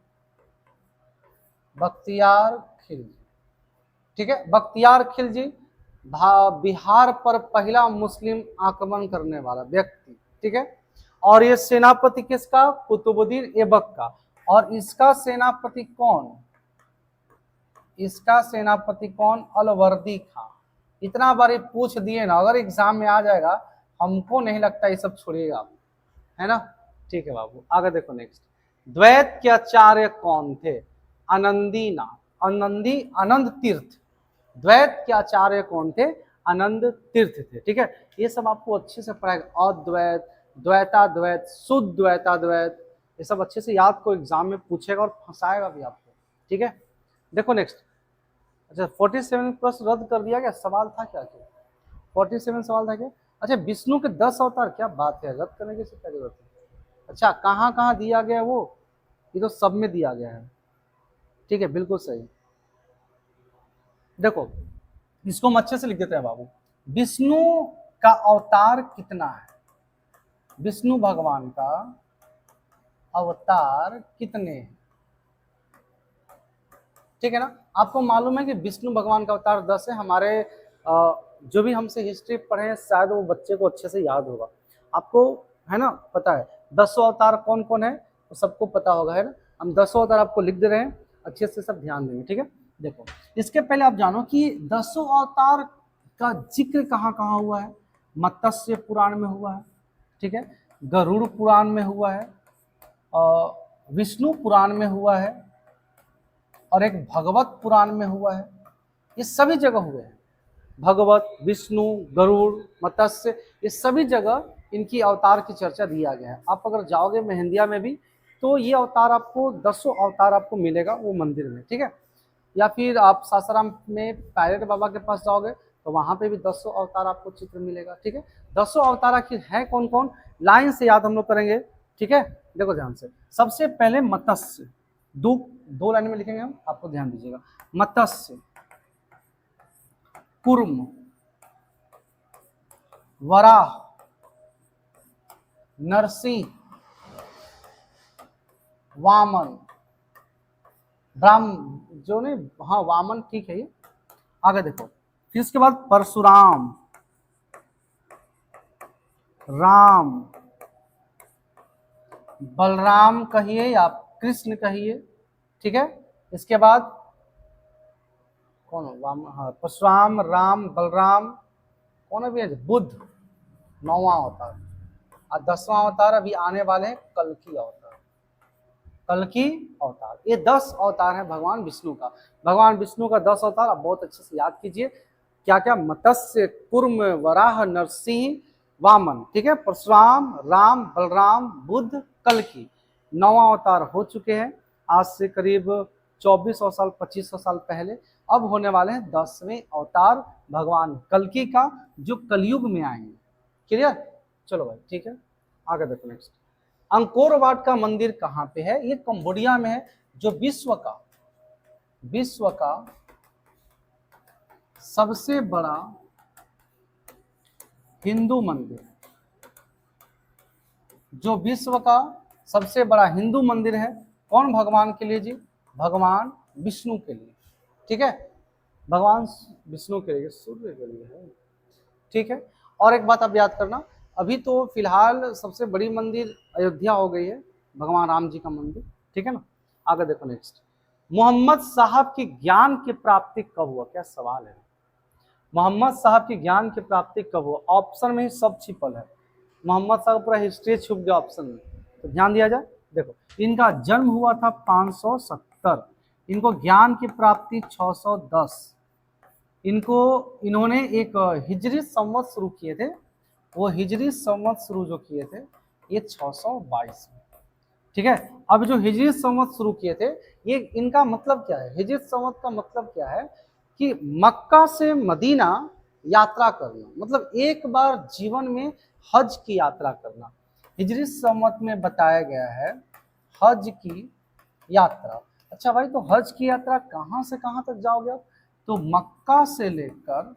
बख्तियार खिलजी। ठीक है, बख्तियार खिलजी बिहार पर पहला मुस्लिम आक्रमण करने वाला व्यक्ति। ठीक है, और ये सेनापति किसका, कुतुबुद्दीन ऐबक का। और इसका सेनापति कौन, इसका सेनापति कौन, अलवर्दी खां। इतना बार पूछ दिए ना, अगर एग्जाम में आ जाएगा, हमको नहीं लगता ये सब छोड़िएगा आप, है ना। ठीक है बाबू, आगे देखो नेक्स्ट। द्वैत के आचार्य कौन थे, आनंद तीर्थ। द्वैत के आचार्य कौन थे, आनंद तीर्थ थे। ठीक है, ये सब आपको अच्छे से पढ़ाएगा, अद्वैत, द्वैताद्वैत, शुद्ध द्वैताद्वैत, ये सब अच्छे से याद को एग्जाम में पूछेगा और फंसाएगा भी आपको। ठीक है, देखो नेक्स्ट। अच्छा, 47 प्रश्न रद्द कर दिया गया, सवाल था क्या, 47 सवाल था क्या। अच्छा, विष्णु के 10 अवतार, क्या बात है, रद्द करने की क्या जरूरत है। अच्छा, कहाँ कहाँ दिया गया वो, ये तो सब में दिया गया है। ठीक है, बिल्कुल सही। देखो, इसको हम अच्छे से लिख देते हैं बाबू। विष्णु का अवतार कितना है, विष्णु भगवान का अवतार कितने हैं। ठीक है ना, आपको मालूम है कि विष्णु भगवान का अवतार 10 है। हमारे जो भी हमसे हिस्ट्री पढ़े हैं, शायद वो बच्चे को अच्छे से याद होगा, आपको है ना पता है 10 अवतार कौन कौन है, तो सबको पता होगा, है ना। हम 10 अवतार आपको लिख दे रहे हैं, अच्छे से सब ध्यान देंगे। ठीक है, देखो, इसके पहले आप जानो कि 10 अवतार का जिक्र कहाँ कहाँ हुआ है। मत्स्य पुराण में हुआ है, ठीक है, गरुड़ पुराण में हुआ है, विष्णु पुराण में हुआ है, और एक भगवत पुराण में हुआ है। ये सभी जगह हुए हैं, भगवत, विष्णु, गरुड़, मत्स्य, ये सभी जगह इनकी अवतार की चर्चा दिया गया है। आप अगर जाओगे मेहंदिया में भी, तो ये अवतार आपको 10 अवतार आपको मिलेगा वो मंदिर में। ठीक है, या फिर आप सासाराम में पायलट बाबा के पास जाओगे, तो वहां पे भी 10 अवतार आपको चित्र मिलेगा। ठीक है, 10 अवतार आखिर है कौन कौन, लाइन से याद हम लोग करेंगे। ठीक है, देखो ध्यान से। सबसे पहले मत्स्य, दो लाइन में लिखेंगे हम, आपको ध्यान दीजिएगा। मत्स्य, कूर्म, वराह, नरसिंह, वामन, ब्राह्म, जो नहीं, हाँ वामन ठीक है ये। आगे देखो, फिर इसके बाद परशुराम, राम, बलराम कहिए या कृष्ण कहिए। ठीक है, इसके बाद कौन, वामन, हाँ परशुराम, राम, बलराम, कौन अभी है, बुद्ध, 9वां अवतार। और 10वां अवतार अभी आने वाले हैं, कल्कि अवतार, कल्कि अवतार। ये 10 अवतार है भगवान विष्णु का। भगवान विष्णु का 10 अवतार आप बहुत अच्छे से याद कीजिए, क्या क्या, मत्स्य, कूर्म, वराह, नरसिंह, वामन। ठीक है, परशुराम, राम, बलराम, बुद्ध, कल्कि, 9वां अवतार हो चुके हैं आज से करीब 2400 साल 2500 साल पहले। अब होने वाले हैं 10वें अवतार भगवान कल्कि का, जो कलयुग में आएंगे। क्लियर, चलो भाई, ठीक है, आगे देखो नेक्स्ट। अंकोर वाट का मंदिर कहाँ पे है, ये कंबोडिया में है, जो विश्व का सबसे बड़ा हिंदू मंदिर, जो विश्व का सबसे बड़ा हिंदू मंदिर है। कौन भगवान के लिए जी, भगवान विष्णु के लिए। ठीक है, भगवान विष्णु के लिए, सूर्य के लिए है। ठीक है, और एक बात आप याद करना, अभी तो फिलहाल सबसे बड़ी मंदिर अयोध्या हो गई है, भगवान राम जी का मंदिर। ठीक है ना, आगे देखो नेक्स्ट। मोहम्मद साहब की ज्ञान की प्राप्ति कब हुआ, क्या सवाल है। मोहम्मद साहब की ज्ञान की प्राप्ति कब हुआ, ऑप्शन में ही सब छिपल है। मोहम्मद साहब पूरा हिस्ट्री छुप गया ऑप्शन में, तो ध्यान दिया जाए। देखो, इनका जन्म हुआ था 570, इनको ज्ञान की प्राप्ति 610, इन्होंने एक हिजरी संवत शुरू किए थे, वो हिजरी संवत शुरू जो किए थे ये 622 में। ठीक है, अब जो हिजरी संवत शुरू किए थे, ये इनका मतलब क्या है? हिजरी संवत का मतलब क्या है कि मक्का से मदीना यात्रा करना, मतलब एक बार जीवन में हज की यात्रा करना। हिजरी संवत में बताया गया है हज की यात्रा। अच्छा भाई, तो हज की यात्रा कहां से कहां तक जाओगे आप? तो मक्का से लेकर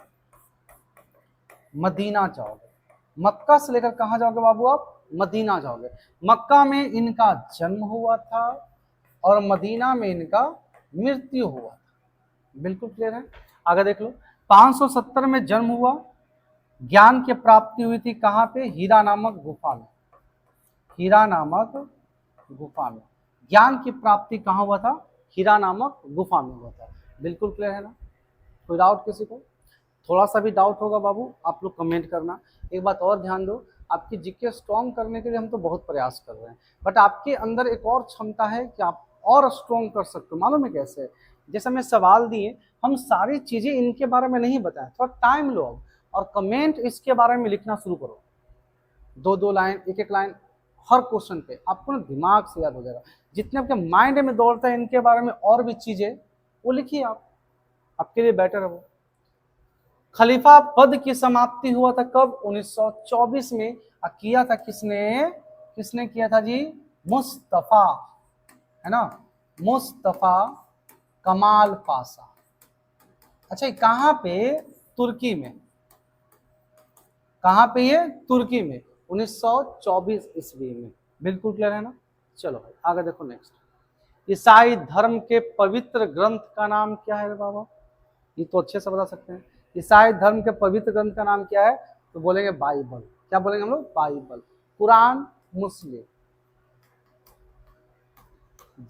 मदीना जाओगे। मक्का से लेकर कहां जाओगे बाबू आप? मदीना जाओगे। मक्का में इनका जन्म हुआ था और मदीना में इनका मृत्यु हुआ था। बिल्कुल क्लियर है? आगे देख लो। 570 में जन्म हुआ। ज्ञान की प्राप्ति हुई थी कहां पे? हीरा नामक गुफा में। हीरा नामक गुफा में ज्ञान की प्राप्ति कहां हुआ था? हीरा नामक गुफा में हुआ था। बिल्कुल क्लियर है ना? कोई डाउट किसी को? थोड़ा सा भी डाउट होगा बाबू, आप लोग कमेंट करना। एक बात और ध्यान दो, आपकी जीके स्ट्रॉन्ग करने के लिए हम तो बहुत प्रयास कर रहे हैं, बट आपके अंदर एक और क्षमता है कि आप और स्ट्रॉन्ग कर सकते हो। मालूम है कैसे? जैसे मैं सवाल दिए, हम सारी चीजें इनके बारे में नहीं बताएं, थोड़ा टाइम लो और कमेंट इसके बारे में लिखना शुरू करो। 2-2 लाइन, एक लाइन हर क्वेश्चन पे, आपको ना दिमाग से याद हो जाएगा। जितने आपके माइंड में दौड़ता है इनके बारे में और भी चीजें, वो लिखिए आप, आपके लिए बेटर है वो। खलीफा पद की समाप्ति हुआ था कब? 1924 में। किया था किसने? किसने किया था जी? मुस्तफा, है ना, मुस्तफा कमाल पाशा। अच्छा, कहां पे? तुर्की में। कहां पे? ये तुर्की में 1924 ईस्वी में। बिल्कुल क्लियर है ना? चलो भाई आगे देखो नेक्स्ट। ईसाई धर्म के पवित्र ग्रंथ का नाम क्या है बाबा? ये तो अच्छे से बता सकते हैं। ईसाई धर्म के पवित्र ग्रंथ का नाम क्या है? तो बोलेंगे बाइबल। क्या बोलेंगे हम लोग? बाइबल। कुरान मुस्लिम,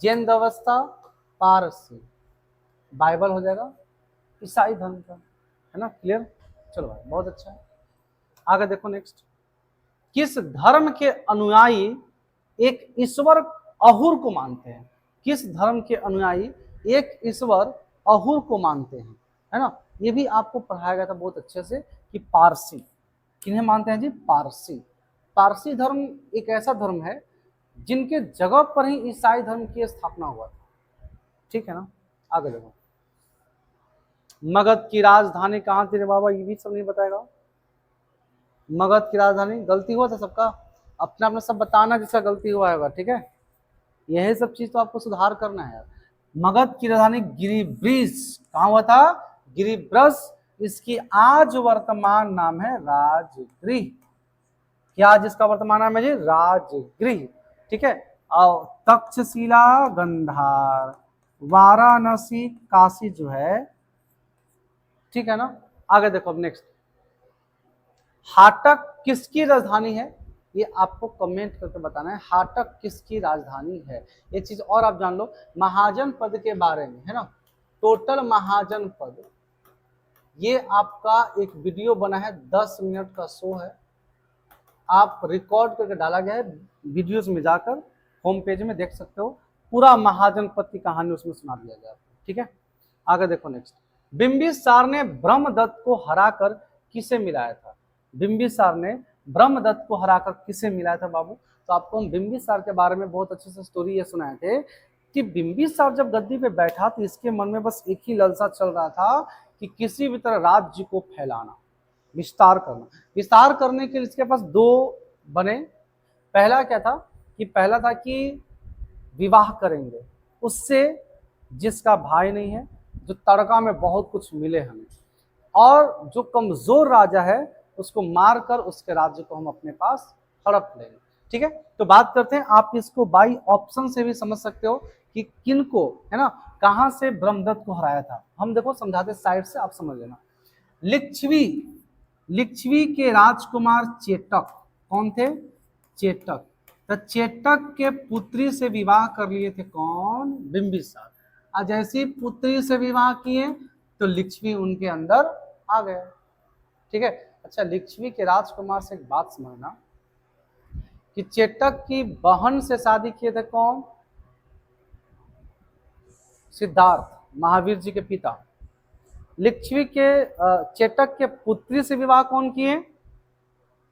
जैन अवस्था पारसी, बाइबल हो जाएगा ईसाई धर्म का, है ना? क्लियर? चलो भाई बहुत अच्छा है। आगे देखो नेक्स्ट। किस धर्म के अनुयायी एक ईश्वर अहुर को मानते हैं? किस धर्म के अनुयायी एक ईश्वर अहुर को मानते हैं? है ना? ये भी आपको पढ़ाया गया था बहुत अच्छे से कि पारसी किन्हें मानते हैं जी? पारसी। पारसी धर्म एक ऐसा धर्म है जिनके जगह पर ही ईसाई धर्म की स्थापना हुआ था। ठीक है ना? आगे देखो। मगध की राजधानी कहां थी रे बाबा? ये भी सब नहीं बताएगा। मगध की राजधानी, गलती हुआ था सबका, अपना अपना सब बताना जिसका गलती हुआ है। ठीक है, यही सब चीज तो आपको सुधार करना है यार। मगध की राजधानी गिरिब्रिज कहां हुआ था? गिरिब्रज। इसकी आज वर्तमान नाम है राजगृह। क्या आज इसका वर्तमान नाम है जी? राजगृह। ठीक है। और तक्षशिला, गंधार, वाराणसी, काशी जो है, ठीक है ना? आगे देखो अब नेक्स्ट। हाटक किसकी राजधानी है? ये आपको कमेंट करके बताना है, हाटक किसकी राजधानी है। एक चीज और आप जान लो महाजन पद के बारे में, है ना? टोटल महाजन पद, ये आपका एक वीडियो बना है, 10 मिनट का शो है, आप रिकॉर्ड करके डाला गया है, वीडियोस में जाकर होम पेज में देख सकते हो। पूरा महाजन पद की कहानी उसमें सुना दिया गया है। ठीक है, आगे देखो नेक्स्ट। बिंबिसार ने ब्रह्मदत्त को हराकर किसे मिलाया था? बिंबिसार ने ब्रह्मदत्त को हराकर किसे मिलाया था बाबू? तो आपको हम बिंबिसार के बारे में बहुत अच्छे से स्टोरी ये सुनाए थे कि बिंबिसार जब गद्दी पे बैठा तो इसके मन में बस एक ही लालसा चल रहा था कि किसी भी तरह राज्य को फैलाना, विस्तार करना। विस्तार करने के लिए इसके पास 2 बने। पहला क्या था कि पहला था कि विवाह करेंगे उससे जिसका भाई नहीं है, जो तड़का में बहुत कुछ मिले हमें, और जो कमजोर राजा है उसको मारकर उसके राज्य को हम अपने पास हड़प लेंगे। ठीक है, तो बात करते हैं, आप इसको बाई ऑप्शन से भी समझ सकते हो कि किनको, है ना, कहां से ब्रह्मदत्त को हराया था। हम देखो समझाते साइड से, आप समझ लेना। लिच्छवी, लिच्छवी के राजकुमार चेटक कौन थे? चेटक। तो चेटक के पुत्री से विवाह कर लिए थे कौन? बिंबिसार। और जैसी पुत्री से विवाह किए तो लिच्छवी उनके अंदर आ गए। ठीक है। अच्छा, लिच्छवी के राजकुमार से एक बात समझना कि चेटक की बहन से शादी किए थे कौन? सिद्धार्थ, महावीर जी के पिता। लिच्छवी के चेटक के पुत्री से विवाह कौन किए?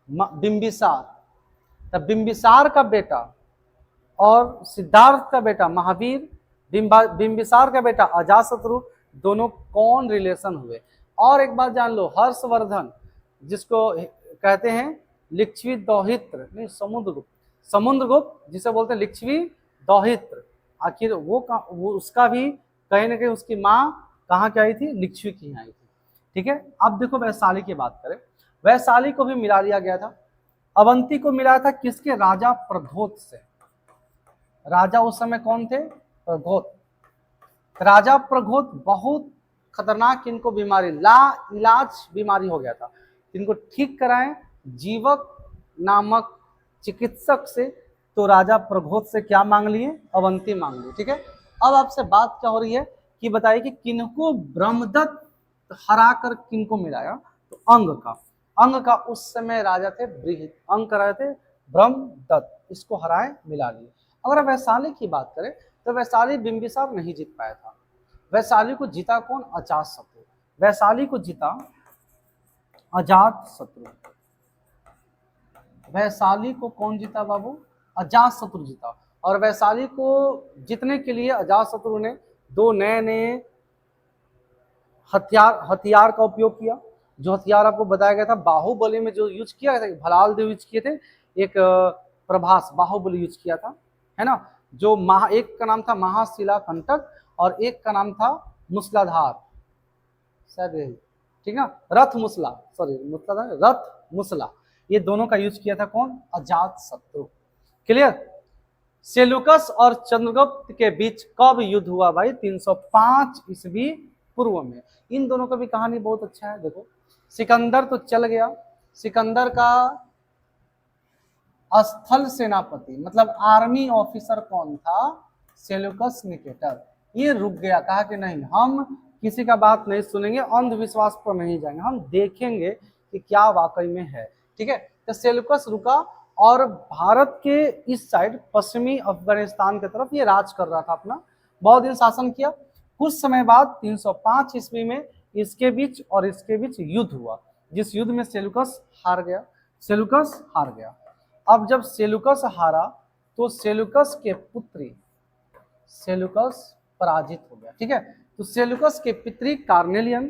बिंबिसार। तब बिंबिसार का बेटा और सिद्धार्थ का बेटा महावीर, बिंबिसार का बेटा अजातशत्रु, दोनों कौन रिलेशन हुए। और एक बात जान लो, हर्षवर्धन जिसको कहते हैं लिच्छवी दौहित्र, नहीं समुद्रगुप्त, समुद्रगुप्त जिसे बोलते हैं लिच्छवी दौहित्र, आखिर वो उसका भी कहीं ना कहीं उसकी माँ कहाँ की आई थी, लिच्छवी की आई थी। ठीक है, अब देखो वैशाली की बात करें, वैशाली को भी मिला दिया गया था। अवंती को मिला था किसके, राजा प्रघोत से। राजा उस समय कौन थे, प्रघोत। राजा प्रघोत बहुत खतरनाक इनको बीमारी, ला इलाज बीमारी हो गया था, इनको ठीक कराएं जीवक नामक चिकित्सक से, तो राजा प्रघोत से क्या मांग लिए, अवंती मांग ली। ठीक है, अब आपसे बात क्या हो रही है कि बताइए कि किनको ब्रह्मदत्त हरा कर किनको मिलाया, तो अंग का उस समय राजा थे बृहद, अंग का राजा थे ब्रह्मदत्त, इसको हराए मिला लिए। अगर वैशाली की बात करें तो वैशाली बिंबिसार नहीं जीत पाया था, वैशाली को जीता कौन, अजातशत्रु। वैशाली को जीता अजातशत्रु, वैशाली को कौन जीता बाबू, अजातशत्रु जीता। और वैशाली को जीतने के लिए अजातशत्रु ने दो नए नए हथियार का उपयोग किया। जो हथियार आपको बताया गया था बाहुबली में, जो यूज किया गया था, भलाल देव यूज किए थे, एक प्रभास बाहुबली यूज किया था, है ना। जो एक का नाम था महाशिला कंटक और एक का नाम था मूसलाधार, शायद ठीक ना, रथ मूसला, सॉरी मूसलाधार, रथ मूसला, ये दोनों का यूज किया था कौन, अजातशत्रु। क्लियर। सेल्यूकस और चंद्रगुप्त के बीच कब युद्ध हुआ भाई, 305 ईस्वी पूर्व में। इन दोनों का भी कहानी बहुत अच्छा है। देखो सिकंदर तो चल गया, सिकंदर का स्थल सेनापति मतलब आर्मी ऑफिसर कौन था, सेल्यूकस निकेटर। ये रुक गया, कहा कि नहीं हम किसी का बात नहीं सुनेंगे, अंधविश्वास पर नहीं जाएंगे, हम देखेंगे कि क्या वाकई में है। ठीक है, तो सेल्यूकस रुका और भारत के इस साइड पश्चिमी अफगानिस्तान की तरफ ये राज कर रहा था अपना, बहुत दिन शासन किया। कुछ समय बाद 305 ईस्वी में इसके बीच और इसके बीच युद्ध हुआ, जिस युद्ध में सेल्यूकस हार गया, सेल्यूकस हार गया। अब जब सेल्यूकस हारा तो सेल्यूकस के पुत्री सेल्यूकस पराजित हो गया। ठीक है, तो सेल्यूकस के पितरी कार्नेलियन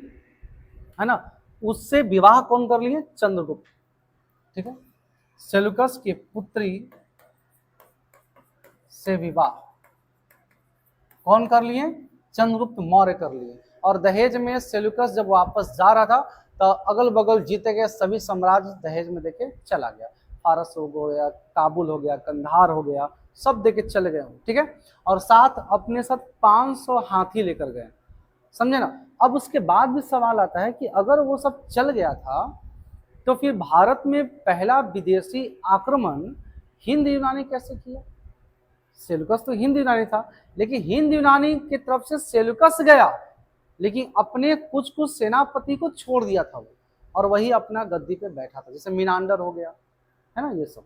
है ना, उससे विवाह कौन कर लिए, चंद्रगुप्त। ठीक है, सेल्यूकस की पुत्री से विवाह कौन कर लिए, चंद्रगुप्त मौर्य कर लिए। और दहेज में सेल्यूकस जब वापस जा रहा था तो अगल बगल जीते गए सभी साम्राज्य दहेज में देके चला गया, फारस हो गया, काबुल हो गया, कंधार हो गया, सब देके चले गए। ठीक है, और साथ अपने साथ 500 हाथी लेकर गए, समझे ना। अब उसके बाद भी सवाल आता है कि अगर वो सब चल गया था तो फिर भारत में पहला विदेशी आक्रमण हिंद यूनानी कैसे किया। सेल्यूकस तो हिंद यूनानी था, लेकिन हिंद यूनानी की तरफ से सेल्यूकस गया, लेकिन अपने कुछ कुछ सेनापति को छोड़ दिया था वो, और वही अपना गद्दी पे बैठा था, जैसे मीनांडर हो गया, है ना, ये सब।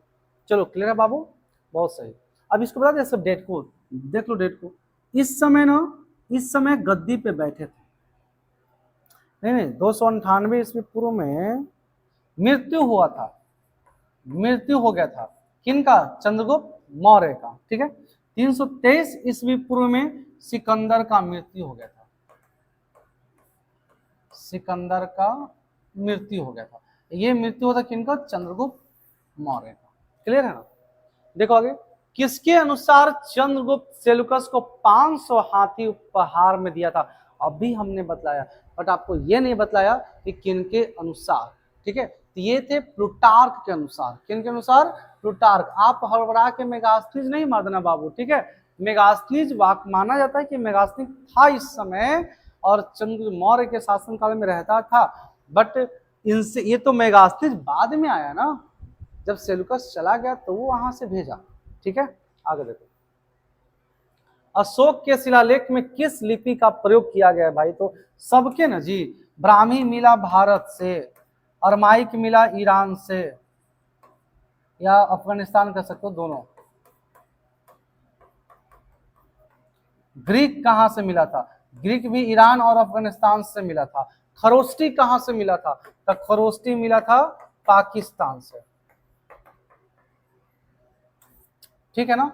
चलो क्लियर है बाबू, बहुत सही। अब इसको बता दे सब, डेट को देख लो, डेट को। इस समय ना, इस समय गद्दी पे बैठे थे, नहीं 298 ईस्वी पूर्व में मृत्यु हुआ था, मृत्यु हो गया था किनका, चंद्रगुप्त मौर्य का। ठीक है, 323 ईस्वी पूर्व में सिकंदर का मृत्यु हो गया था, सिकंदर का मृत्यु हो गया था। ये मृत्यु होता किनका, चंद्रगुप्त मौर्य का। क्लियर है ना। देखो आगे, किसके अनुसार चंद्रगुप्त सेल्यूकस को 500 हाथी उपहार में दिया था, अभी हमने बतलाया, बट आपको ये नहीं बतलाया कि किनके अनुसार। ठीक है, तो ये थे प्लूटार्क के अनुसार, किनके अनुसार, प्लूटार्क। आप हड़बड़ा के मेगास्थनीज नहीं मार देना बाबू। ठीक है, मेगास्थनीज माना जाता है कि मेगास्थनीज था इस समय और चंद्रगुप्त मौर्य के शासनकाल में रहता था, बट इनसे ये तो मेगास्थनीज बाद में आया ना, जब सेल्यूकस चला गया तो वो वहां से भेजा। ठीक है, आगे देखो, अशोक के शिलालेख में किस लिपि का प्रयोग किया गया है भाई, तो सबके ना जी, ब्राह्मी मिला भारत से, अरमाइक मिला ईरान से या अफगानिस्तान कर सकते हो, दोनों। ग्रीक कहां से मिला था, ग्रीक भी ईरान और अफगानिस्तान से मिला था। खरोष्टी कहां से मिला था, तो खरोष्टी मिला था पाकिस्तान से। ठीक है ना,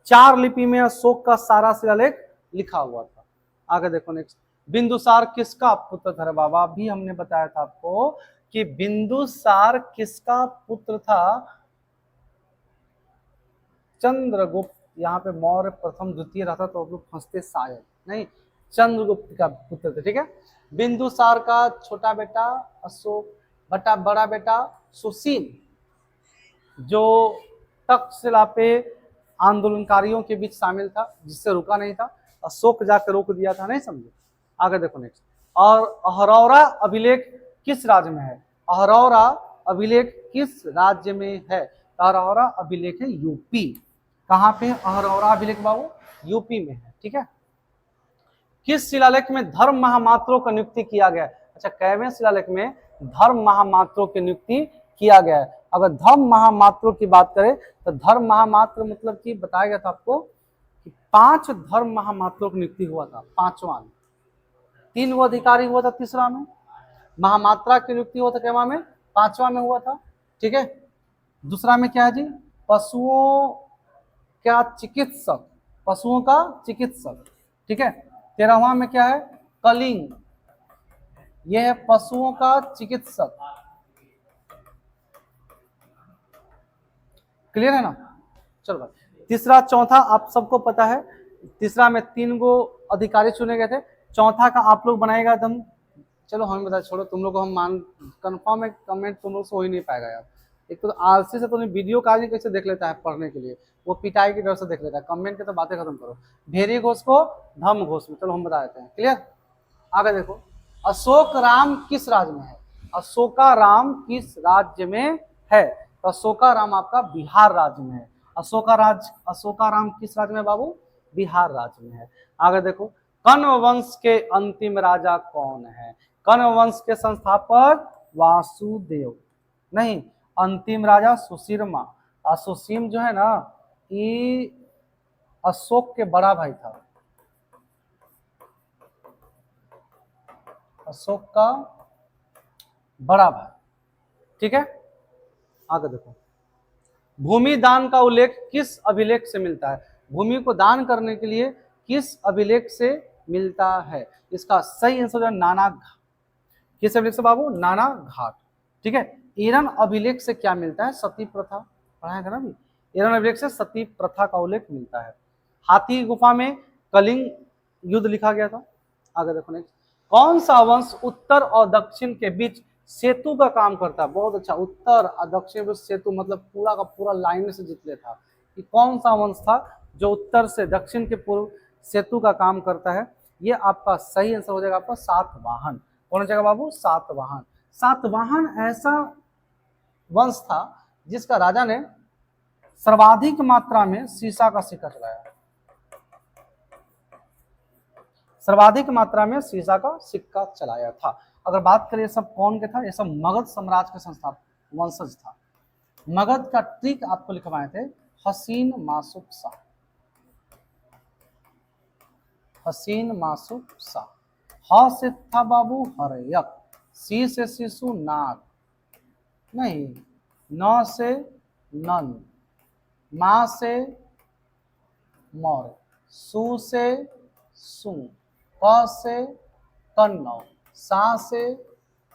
4 लिपि में अशोक का सारा शिलालेख लिखा हुआ था। आगे देखो नेक्स्ट, बिंदुसार किसका पुत्र था बाबा? अभी हमने बताया था आपको कि बिंदुसार किसका पुत्र था? चंद्रगुप्त। यहाँ पे मौर्य प्रथम द्वितीय रहता तो लोग फंसते शायद, नहीं, चंद्रगुप्त का पुत्र थे। ठीक है, बिंदुसार का छोटा बेटा अशोक, बड़ा बेटा सुशील, जो तक्षशिला पे आंदोलनकारियों के बीच शामिल था, जिससे रुका नहीं था, अशोक जाकर रोक दिया था। नहीं समझे? आगे देखो नेक्स्ट, और अहरौरा अभिलेख किस राज्य में है? अहरौरा अभिलेख किस राज्य में है? अहरौरा अभिलेख है यूपी। कहाँ पे अहरौरा अभिलेख बाबू? यूपी में है। ठीक है, किस शिलालेख में धर्म महामात्रों का नियुक्ति किया गया है? अच्छा, कैवें शिलालेख में धर्म महामात्रों की नियुक्ति किया गया है? अगर धर्म महामात्रों की बात करें तो धर्म महामात्र मतलब कि बताया गया था आपको कि 5 धर्म महामात्रों की नियुक्ति हुआ था। 5वां 3 वो अधिकारी हुआ था, तीसरा में महामात्रा की नियुक्ति हुआ था, कैवा में? 5वां में हुआ था। ठीक है, दूसरा में क्या है जी? पशुओं का चिकित्सक, पशुओं का चिकित्सक। ठीक है, 13वां में क्या है? कलिंग, यह है पशुओं का चिकित्सक। क्लियर है ना? चलो भाई, तीसरा चौथा आप सबको पता है, तीसरा में 3 गो अधिकारी चुने गए थे, चौथा का आप लोग बनाएगा तुम। चलो हमें बता, छोड़ो तुम लोग को हम मान, कंफर्म है कमेंट तुम लोग से हो ही नहीं पाएगा यार। एक तो आलसी से तुम्हें वीडियो का आदमी कैसे देख लेता है पढ़ने के लिए, वो पिटाई की डर से देख लेता है। कमेंट के तो बातें खत्म करो, भेरी घोष को धम घोष में। चलो हम बता देते हैं। क्लियर? आगे देखो, अशोक राम किस राज्य में है? अशोका राम किस राज्य में है? तो अशोका राम आपका बिहार राज्य में है। अशोका राम किस राज्य में बाबू? बिहार राज्य में है। आगे देखो, कण्व वंश के अंतिम राजा कौन है? कण्व वंश के संस्थापक वासुदेव, नहीं, अंतिम राजा सुशीर्मा। सुशीम जो है ना, ये अशोक के बड़ा भाई था, अशोक का बड़ा भाई। ठीक है, आगे देखो, भूमि दान का उल्लेख किस अभिलेख से मिलता है? भूमि को दान करने के लिए किस अभिलेख से मिलता है? इसका सही आंसर है नाना घाट। किस अभिलेख से बाबू? नाना घाट। ठीक है, ईरान अभिलेख से क्या मिलता है? सती प्रथा, पढ़ाया था ना भी। ईरान अभिलेख से सती प्रथा का उल्लेख मिलता है। हाथी गुफा में कलिंग युद्ध लिखा गया था। आगे देखो नेक्स्ट, कौन सा वंश उत्तर और दक्षिण के बीच सेतु का काम करता है? बहुत अच्छा, उत्तर और दक्षिण बीच सेतु मतलब पूरा का पूरा लाइन से जीत लेता। कि कौन सा वंश था जो उत्तर से दक्षिण के पूर्व सेतु का काम करता है? ये आपका सही आंसर हो जाएगा आपका सातवाहन। कौन हो जाएगा बाबू? सातवाहन। सातवाहन ऐसा वंश था जिसका राजा ने सर्वाधिक मात्रा में सीसा का सिक्का चलाया, सर्वाधिक मात्रा में सीसा का सिक्का चलाया था। अगर बात करें सब कौन के था, ये सब मगध साम्राज्य के संस्थापक वंशज था। मगध का ट्रिक आपको लिखवाए थे हसीन मासुक शाह, हसीन मासुक शाह। ह से था बाबू हरयक, सी से शिशु नाग, नहीं, न से नन, मा से मौर्य, सु से सुंग, क से कन्नौ, सा से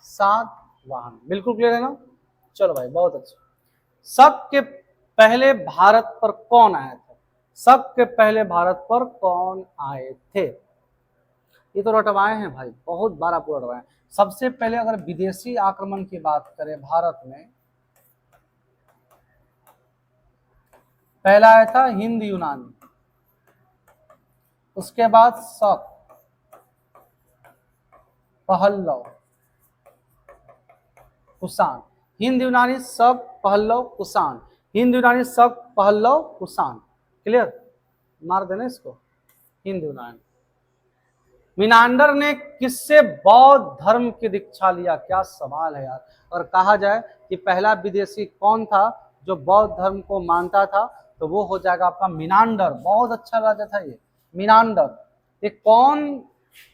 सातवाहन। बिल्कुल क्लियर है ना? चलो भाई, बहुत अच्छा। सबके पहले भारत पर कौन आया था? सबके पहले भारत पर कौन आए थे? ये तो रटवाए हैं भाई, बहुत बार आपको रटवाए। सबसे पहले अगर विदेशी आक्रमण की बात करें भारत में, पहला आया था हिंद यूनानी, उसके बाद शक, पहल्लव, कुषाण। हिंद यूनानी, शक, पहल्लव, कुषाण। हिंद यूनानी, शक, पहल्लव, कुषाण। क्लियर? मार देना इसको, हिंद यूनानी। मिनांडर ने किससे बौद्ध धर्म की दीक्षा लिया? क्या सवाल है यार। और कहा जाए कि पहला विदेशी कौन था जो बौद्ध धर्म को मानता था, तो वो हो जाएगा आपका मिनांडर। बहुत अच्छा राजा था ये मिनांडर। ये कौन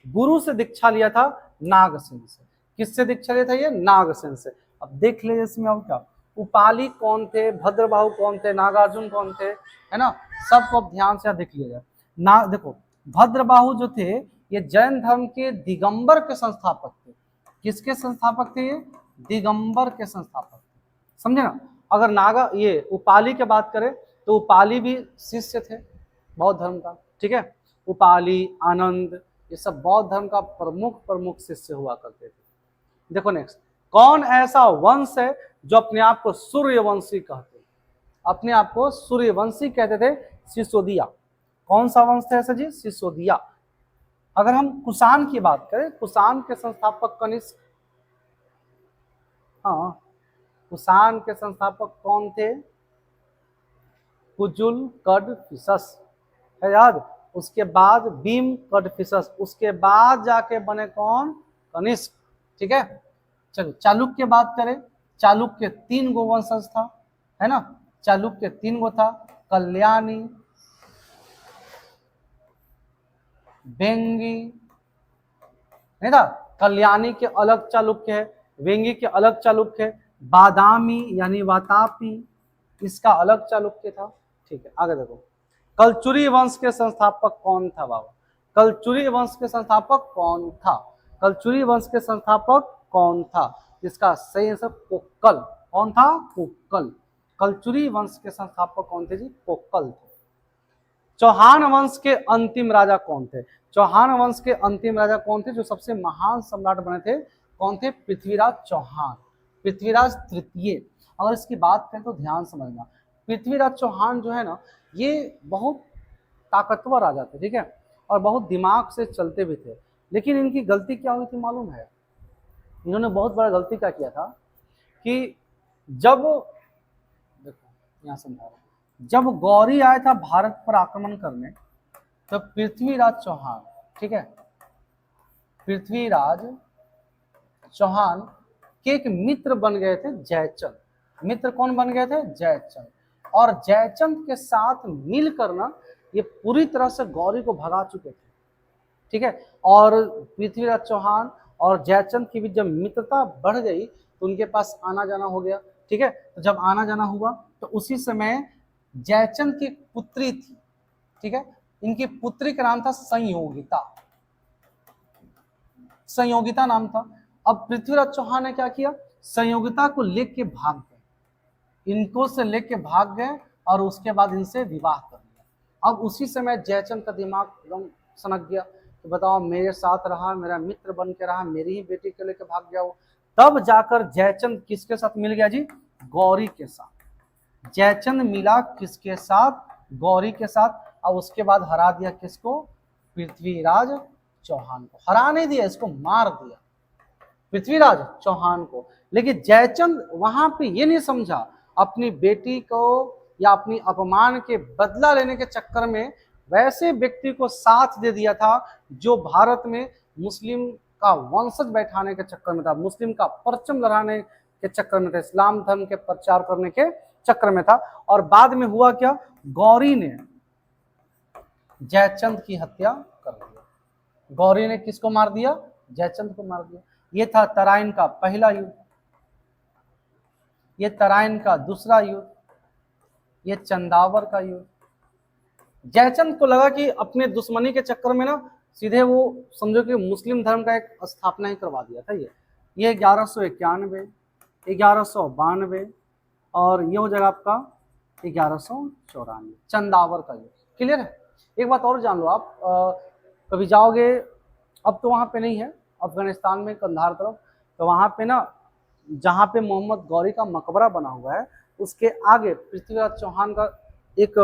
गुरु से दीक्षा लिया था? नागसेन से। किससे दीक्षा लिया था ये? नागसेन से। अब देख ले इसमें अब क्या, उपाली कौन थे, भद्रबाहु कौन थे, नागार्जुन कौन थे, है ना, सबको अब ध्यान से देख लिया जाए। ना देखो, भद्रबाहु जो थे ये जैन धर्म के दिगंबर के संस्थापक थे। किसके संस्थापक थे ये? दिगंबर के संस्थापक, समझे ना। अगर नागा ये उपाली की बात करें तो उपाली भी शिष्य थे बौद्ध धर्म का, ठीक है। उपाली, आनंद, ये सब बौद्ध धर्म का प्रमुख प्रमुख शिष्य हुआ करते थे। देखो नेक्स्ट, कौन ऐसा वंश है जो अपने आप को सूर्यवंशी कहते हैं? अपने आप को सूर्यवंशी कहते थे, सिसोदिया। कौन सा वंश था ऐसा जी? सिसोदिया। अगर हम कुषाण की बात करें, कुषाण के संस्थापक कनिष्क, हाँ, कुषाण के संस्थापक कौन थे? कुजुल कडफिसस, है याद। उसके बाद भीम कडफिसस, उसके बाद जाके बने कौन? कनिष्क, ठीक है। चलो चालुक्य बात करें, चालुक्य 3 गो वंशज था, है ना। चालुक्य 3 गो था, कल्याणी, वेंगी, नहीं था। कल्याणी के अलग चालुक्य है, वेंगी के अलग चालुक्य है, बादामी यानी वातापी, इसका अलग चालुक्य था, ठीक है। आगे देखो, कलचुरी वंश के संस्थापक कौन था बाबा? कलचुरी वंश के संस्थापक कौन था? कलचुरी वंश के संस्थापक कौन था? इसका सही आंसर पोक्कल। कौन था? पोक्कल। कलचुरी वंश के संस्थापक कौन थे जी? पोक्कल थे। चौहान वंश के अंतिम राजा कौन थे? चौहान वंश के अंतिम राजा कौन थे जो सबसे महान सम्राट बने थे? कौन थे? पृथ्वीराज चौहान, पृथ्वीराज तृतीय। अगर इसकी बात करें तो ध्यान समझना, पृथ्वीराज चौहान जो है ना, ये बहुत ताकतवर राजा थे, ठीक है, और बहुत दिमाग से चलते भी थे। लेकिन इनकी गलती क्या हुई थी मालूम है? इन्होंने बहुत बड़ा गलती क्या किया था कि जब, देखो यहाँ समझा रहा हूं, जब गौरी आया था भारत पर आक्रमण करने, तो पृथ्वीराज चौहान, ठीक है, पृथ्वीराज चौहान के एक मित्र बन गए थे जयचंद। मित्र कौन बन गए थे? जयचंद। और जयचंद के साथ मिलकर ना ये पूरी तरह से गौरी को भगा चुके थे, ठीक है। और पृथ्वीराज चौहान और जयचंद की भी जब मित्रता बढ़ गई तो उनके पास आना जाना हो गया, ठीक है। तो जब आना जाना हुआ तो उसी समय जयचंद की एक पुत्री थी, ठीक है। इनकी पुत्री का नाम था संयोगिता, संयोगिता नाम था। अब पृथ्वीराज चौहान ने क्या किया? संयोगिता को लेके भाग गए, इनको से लेके भाग गए और उसके बाद इनसे विवाह कर लिया। अब उसी समय जयचंद का दिमाग एकदम सनक गया कि बताओ, मेरे साथ रहा, मेरा मित्र बन के रहा, मेरी ही बेटी को लेके भाग गया वो। तब जाकर जयचंद किसके साथ मिल गया जी? गौरी के साथ। जयचंद मिला किसके साथ? गौरी के साथ। और उसके बाद हरा दिया किसको? पृथ्वीराज चौहान को। हरा नहीं दिया, इसको मार दिया, पृथ्वीराज चौहान को। लेकिन जयचंद वहां पे ये नहीं समझा, अपनी बेटी को या अपनी अपमान के बदला लेने के चक्कर में वैसे व्यक्ति को साथ दे दिया था जो भारत में मुस्लिम का वंशज बैठाने के चक्कर में था, मुस्लिम का परचम लहराने के चक्कर में था, इस्लाम धर्म के प्रचार करने के चक्कर में था। और बाद में हुआ क्या? गौरी ने जयचंद की हत्या कर दिया। गौरी ने किसको मार दिया? जयचंद को मार दिया। ये था तराइन का पहला युद्ध, ये तराइन का दूसरा युद्ध, ये चंदावर का युद्ध। जयचंद को लगा कि अपने दुश्मनी के चक्कर में ना सीधे वो समझो कि मुस्लिम धर्म का एक स्थापना ही करवा दिया था। ये 1191, 1192 और ये हो जाएगा आपका 1194, चंदावर का युद्ध। क्लियर है? एक बात और जान लो आप, कभी जाओगे, अब तो वहाँ पे नहीं है, अफगानिस्तान में कंधार तरफ, तो वहाँ पे ना जहाँ पे मोहम्मद गौरी का मकबरा बना हुआ है उसके आगे पृथ्वीराज चौहान का एक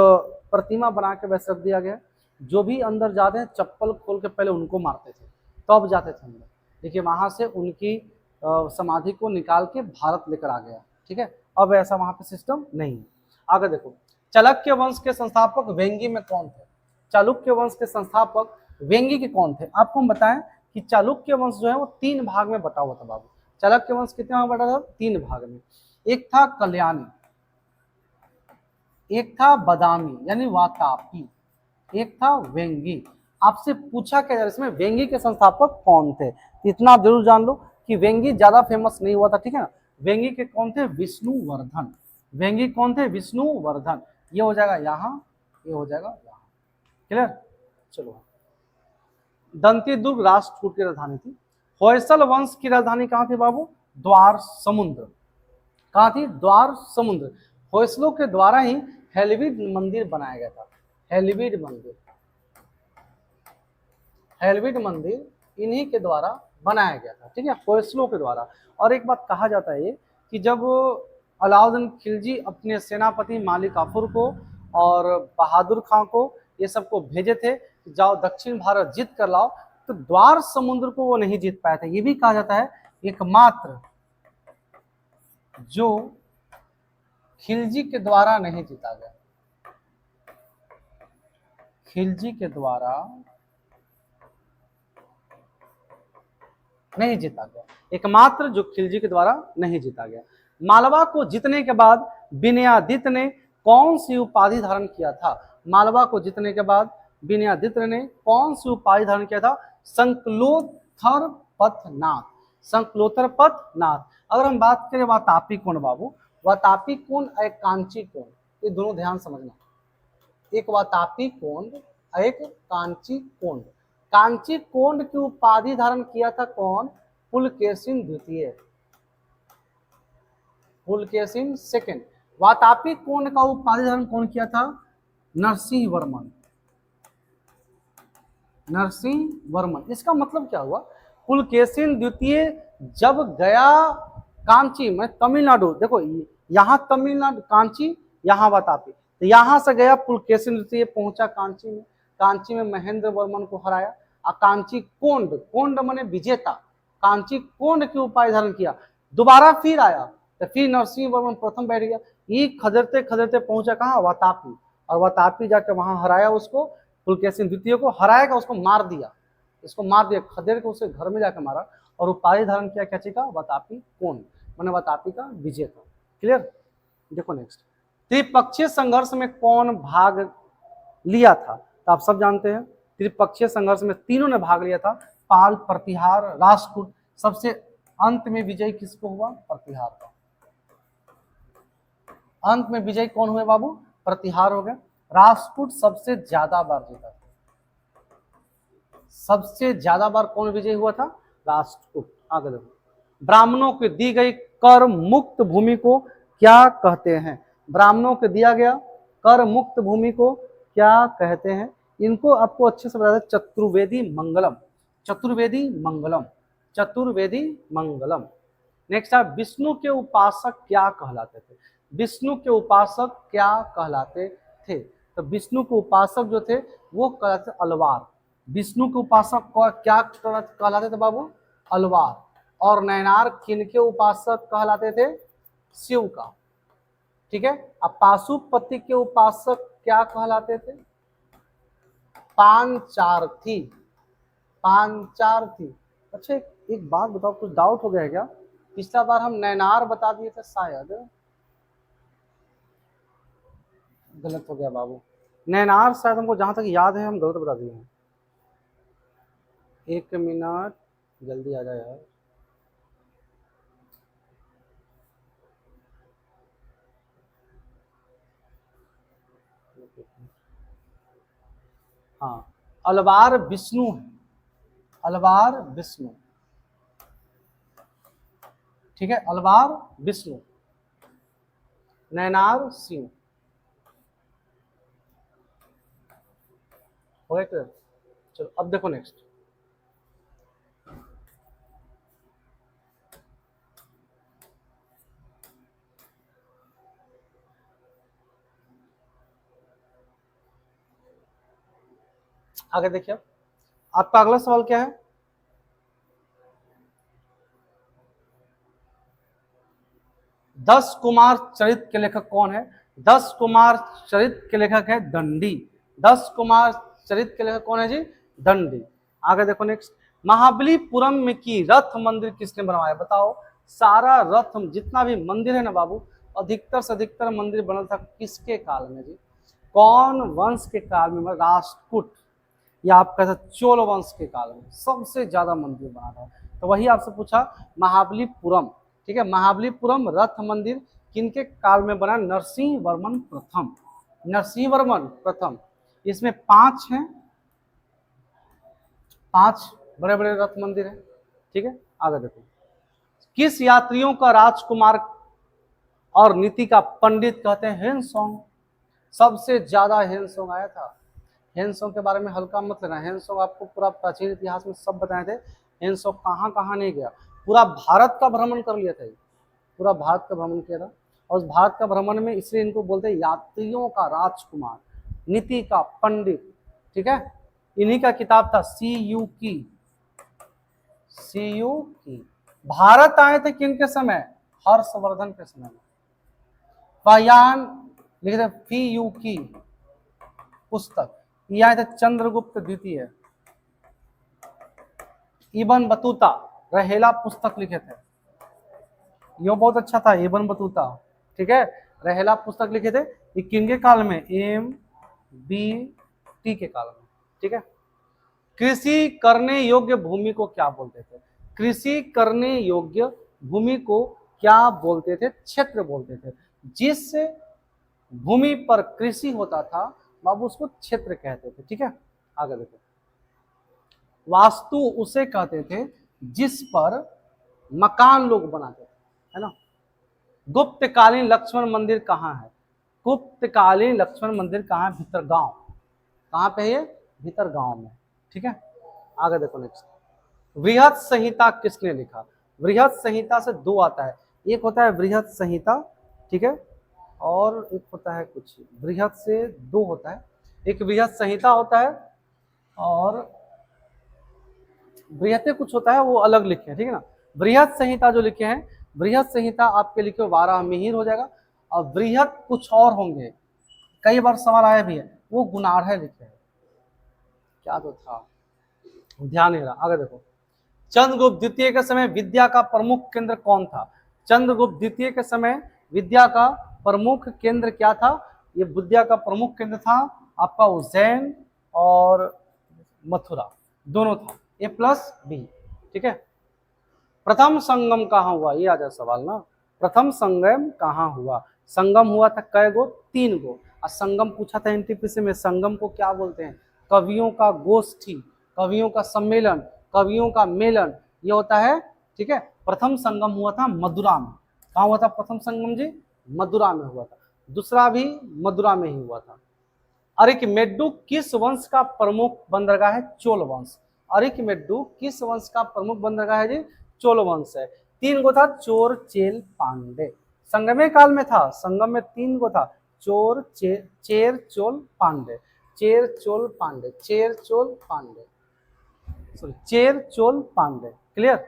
प्रतिमा बना के वैसे रख दिया गया। जो भी अंदर जाते हैं चप्पल खोल के पहले उनको मारते थे, तब जाते थे अंदर। देखिए वहाँ से उनकी समाधि को निकाल के भारत लेकर आ गया, ठीक है। अब ऐसा वहाँ पे सिस्टम नहीं है। आगे देखो, चालुक्य वंश के संस्थापक वेंगी में कौन थे? चालुक्य वंश के संस्थापक वेंगी के कौन थे? आपको हम बताएं कि चालुक्य वंश जो है वो 3 भाग में बटा हुआ था बाबू। चालुक्य वंश कितने भाग में बटा था? 3 भाग में। एक था कल्याणी, एक था बदामी यानी वातापी, एक था वेंगी। आपसे पूछा क्या जा रहा है इसमें, वेंगी के संस्थापक कौन थे? इतना जरूर जान लो कि वेंगी ज्यादा फेमस नहीं हुआ था, ठीक है ना। वेंगी के कौन थे? विष्णुवर्धन। वेंगी कौन थे? विष्णुवर्धन। ये हो जाएगा यहाँ, ये हो जाएगा यहाँ। क्लियर? चलो, दंती दुर्ग राष्ट्रकूट की राजधानी थी। होयसल वंश की राजधानी कहाँ थी बाबू? द्वार समुद्र। कहाँ थी? द्वार समुद्र। होयसलों के द्वारा ही हेलविड मंदिर बनाया गया था। हेलविड मंदिर, हेलविड मंदिर इन्हीं के द्वारा बनाया गया था, ठीक है, होयसलों के द्वारा। और एक बात कहा जाता है ये कि जब अलाउद्दीन खिलजी अपने सेनापति मालिक काफूर को और बहादुर खां को ये सबको भेजे थे कि जाओ दक्षिण भारत जीत कर लाओ, तो द्वार समुद्र को वो नहीं जीत पाए थे। ये भी कहा जाता है एकमात्र जो खिलजी के द्वारा नहीं जीता गया, खिलजी के द्वारा नहीं जीता गया, एकमात्र जो खिलजी के द्वारा नहीं जीता गया। मालवा को जीतने के बाद विनयादित्य ने कौन सी उपाधि धारण किया था? मालवा को जीतने के बाद विनयादित्य ने कौन सी उपाधि धारण किया था? संकलोत्थर पथनाथ। संकलोत्थर पथनाथ। अगर हम बात करें वातापी कोण बाबू, वातापी कोण एक कांची कोण, ये दोनों ध्यान समझना। एक वातापी कोण, एक कांची कोण। कांची कोण की उपाधि धारण किया था कौन? पुलकेशिन द्वितीय, पुलकेशिन सेकंड। वातापी कोण का उपाधि धारण कौन किया था? नरसिंह वर्मन, नरसिंह वर्मन। इसका मतलब क्या हुआ? पुलकेशिन द्वितीय जब गया कांची में, तमिलनाडु, देखो यहाँ तमिलनाडु कांची, यहाँ वातापी, तो यहाँ से गया पुलकेशिन द्वितीय, पहुंचा कांची में, कांची में महेंद्र वर्मन को हराया। कांची कोंड, कोंड माने विजेता, कांची कोंड की उपाधि धारण किया। दोबारा फिर आया तो फिर नरसिंह वर्मन प्रथम बैठ गया। ये खदेड़ते खदेड़ते पहुंचा कहाँ? वातापी, और वातापी जाके वहां हराया उसको, पुलकेशिन द्वितीय को हराएगा, उसको मार दिया, इसको मार दिया, खदेड़ के उसे घर में जाकर मारा, और उपाधि धारण किया क्या चीज का? वातापी कोंड, माने वातापी का विजेता। क्लियर? देखो नेक्स्ट, त्रिपक्षीय संघर्ष में कौन भाग लिया था? तो आप सब जानते हैं त्रिपक्षीय संघर्ष में तीनों ने भाग लिया था, पाल, प्रतिहार, राष्ट्रकूट। सबसे अंत में विजय किसको हुआ? प्रतिहार का। अंत में विजय कौन हुए बाबू? प्रतिहार हो गया। राष्ट्रकूट सबसे ज्यादा बार जीता था, सबसे ज्यादा बार कौन विजय हुआ था? राष्ट्रकूट। आगे देखो, ब्राह्मणों को दी गई कर मुक्त भूमि को क्या कहते हैं? ब्राह्मणों को दिया गया कर मुक्त भूमि को क्या कहते हैं? इनको आपको अच्छे से बता दें, चतुर्वेदी मंगलम, चतुर्वेदी मंगलम, चतुर्वेदी मंगलम। नेक्स्ट है, विष्णु के उपासक क्या कहलाते थे? विष्णु के उपासक क्या कहलाते थे? तो विष्णु के उपासक जो थे वो कहलाते अलवार। विष्णु के उपासक क्या कहलाते थे बाबू? अलवार। और नयनार किनके उपासक कहलाते थे? शिव का, ठीक है। अब पाशुपति के उपासक क्या कहलाते थे? पांचार्थी, पांचार्थी। अच्छा एक बात बताओ, कुछ डाउट हो गया है क्या? पिछला बार हम नैनार बता दिए थे, शायद गलत हो गया बाबू। नैनार शायद हमको जहां तक याद है हम गलत बता दिए हैं। एक मिनट, जल्दी आ जाए यार। हाँ, अलवार विष्णु है, अलवार विष्णु, ठीक है, अलवार विष्णु, नैनार शिव। हो गया क्लियर? चलो अब देखो नेक्स्ट, आगे देखिए आपका अगला सवाल क्या है? दस कुमार चरित के लेखक कौन है? दस कुमार चरित के लेखक है दंडी। दस कुमार चरित के लेखक कौन है जी? दंडी। आगे देखो नेक्स्ट, महाबलीपुरम में की रथ मंदिर किसने बनवाया? बताओ, सारा रथ जितना भी मंदिर है ना बाबू, अधिकतर से अधिकतर मंदिर बना था किसके काल में जी? कौन वंश के काल में? राष्ट्रकूट या आप कह सकते चोल वंश के काल में सबसे ज्यादा मंदिर बना था। तो वही आपसे पूछा महाबलीपुरम, ठीक है। महाबलीपुरम रथ मंदिर किनके काल में बना? नरसिंह वर्मन प्रथम, नरसिंह वर्मन प्रथम। इसमें 5 हैं, 5 बड़े बड़े रथ मंदिर हैं, ठीक है। आगे देखो, किस यात्रियों का राजकुमार और नीति का पंडित कहते हैं? हेनसोंग। सबसे ज्यादा हेनसोंग आया था। हेनसोंग के बारे में हल्का मत लेना, हेनसोंग आपको पूरा प्राचीन इतिहास में सब बताए थे। हेनसोंग कहाँ कहाँ नहीं गया, पूरा भारत का भ्रमण कर लिया था, पूरा भारत का भ्रमण किया था। और उस भारत का भ्रमण में इसलिए इनको बोलते हैं यात्रियों का राजकुमार, नीति का पंडित, ठीक है। इन्हीं का किताब था CU की, CU की। भारत आए थे किनके समय? हर्षवर्धन के समय में। वायान लिखे थे FIU की पुस्तक, ये आए थे चंद्रगुप्त द्वितीय। इबन बतूता रहेला पुस्तक लिखे थे, ये बहुत अच्छा था इबन बतूता, ठीक है। रहेला पुस्तक लिखे थे, ये किनके काल में? MBT के काल में, ठीक है। कृषि करने योग्य भूमि को क्या बोलते थे? कृषि करने योग्य भूमि को क्या बोलते थे? क्षेत्र बोलते थे। जिस भूमि पर कृषि होता था बाबू उसको क्षेत्र कहते थे, ठीक है। आगे देखो, वास्तु उसे कहते थे जिस पर मकान लोग बनाते थे, है ना। गुप्तकालीन लक्ष्मण मंदिर कहाँ है? गुप्तकालीन लक्ष्मण मंदिर कहाँ है? भीतर गांव। कहाँ पे है ये? भीतर गांव में, ठीक है। आगे देखो नेक्स्ट, बृहत संहिता किसने लिखा? बृहत संहिता से 2 आता है, एक होता है बृहत संहिता, ठीक है, और एक होता है कुछ, बृहत से 2 होता है, एक बृहत संहिता होता है और बृहते कुछ होता है, वो अलग लिखे हैं, ठीक है ना। बृहत संहिता जो लिखे हैं, बृहत संहिता आपके लिखे वाराह मिहिर हो जाएगा, और बृहत कुछ और होंगे, कई बार सवाल आया भी है, वो गुणाढ़ लिखे हैं, क्या तो था ध्यान नहीं रहा। आगे देखो, चंद्रगुप्त द्वितीय के समय विद्या का प्रमुख केंद्र कौन था? चंद्रगुप्त द्वितीय के समय विद्या का प्रमुख केंद्र क्या था? ये विद्या का प्रमुख केंद्र था आपका उज्जैन और मथुरा, दोनों था, A+B, ठीक है। प्रथम संगम कहाँ हुआ? ये आ जाए सवाल ना, प्रथम संगम कहाँ हुआ? संगम हुआ था कै गो? 3 गो। और संगम पूछा था NTPC में, संगम को क्या बोलते हैं? कवियों का गोष्ठी, कवियों का सम्मेलन, कवियों का मेलन, ये होता है, ठीक है। प्रथम संगम हुआ था मदुरा में। कहाँ हुआ था प्रथम संगम जी? मदुरा में हुआ था। दूसरा भी मदुरा में ही हुआ था। अरिकमेड्डू किस वंश का प्रमुख बंदरगाह है? चोल वंश। अरिकमेड्डू किस वंश का प्रमुख बंदरगाह है जी? चोल वंश है। 3 गो था, चोर चेल पांडे, संगमे काल में था, संगम में 3 गो था, चोर चेर चोल पांडे, चेर चोल पांडे, चेर चोल पांडे, सॉरी चेर चोल पांडे, क्लियर।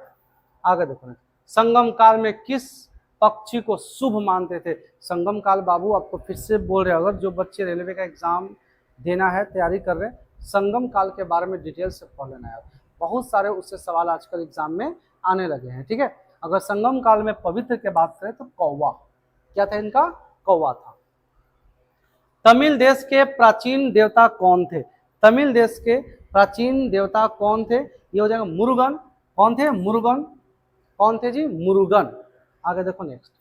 आगे देखो, संगम काल में किस पक्षी को शुभ मानते थे? संगम काल बाबू आपको फिर से बोल रहे हैं, अगर जो बच्चे रेलवे का एग्जाम देना है, तैयारी कर रहे हैं, संगम काल के बारे में डिटेल से पढ़ लेना है, बहुत सारे उससे सवाल आजकल एग्जाम में आने लगे हैं, ठीक है। अगर संगम काल में पवित्र की बात करें तो कौवा, क्या था इनका? कौवा था। तमिल देश के प्राचीन देवता कौन थे? तमिल देश के प्राचीन देवता कौन थे? ये हो जाएगा मुरुगन। कौन थे? मुरुगन। कौन थे जी? मुरुगन। आगे देखो नेक्स्ट,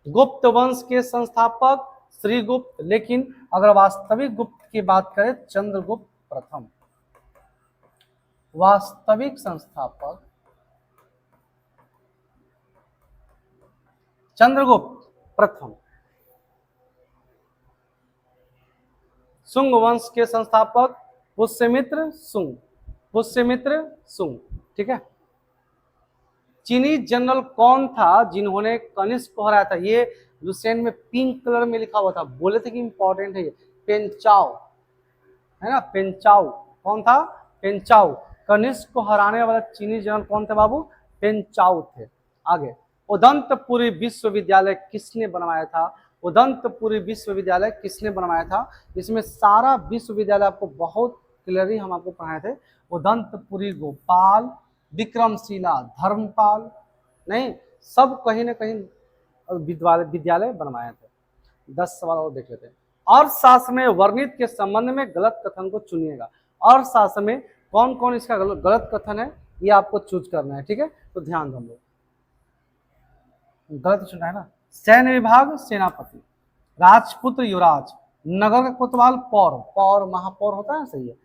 गुप्त वंश के संस्थापक श्रीगुप्त, लेकिन अगर वास्तविक गुप्त की बात करें चंद्रगुप्त प्रथम, वास्तविक संस्थापक चंद्रगुप्त प्रथम। शुंग वंश के संस्थापक पुष्यमित्र शुंग, पुष्यमित्र शुंग, ठीक है। चीनी जनरल कौन था जिन्होंने कनिष्क को हराया था? ये लुसेन में पिंक कलर में लिखा हुआ था, बोले थे कि इंपॉर्टेंट है ये, पेंचाओ, है ना, पेंचाओ। कौन था? पेंचाओ। कनिष्क को हराने वाला चीनी जनरल कौन थे बाबू? पेंचाओ थे। आगे, उदंतपुरी विश्वविद्यालय किसने बनवाया था? उदंतपुरी विश्वविद्यालय किसने बनवाया था? इसमें सारा विश्वविद्यालय आपको बहुत क्लियरली हम आपको पढ़ाए थे। उदंतपुरी गोपाल, विक्रमशिला धर्मपाल, नहीं, सब कहीं ना कहीं विद्यालय बनवाए थे। 10 सवाल और देख लेते हैं। अर्थशास्त्र में वर्णित के संबंध में गलत कथन को चुनिएगा। अर्थशास्त्र में कौन कौन इसका गलत कथन है ये आपको चूज करना है, ठीक है, तो ध्यान दो। गलत सुना है ना। सैन्य विभाग सेनापति, राजपुत्र युवराज, नगर का कोतवाल पौर, पौर महापौर होता है, सही है।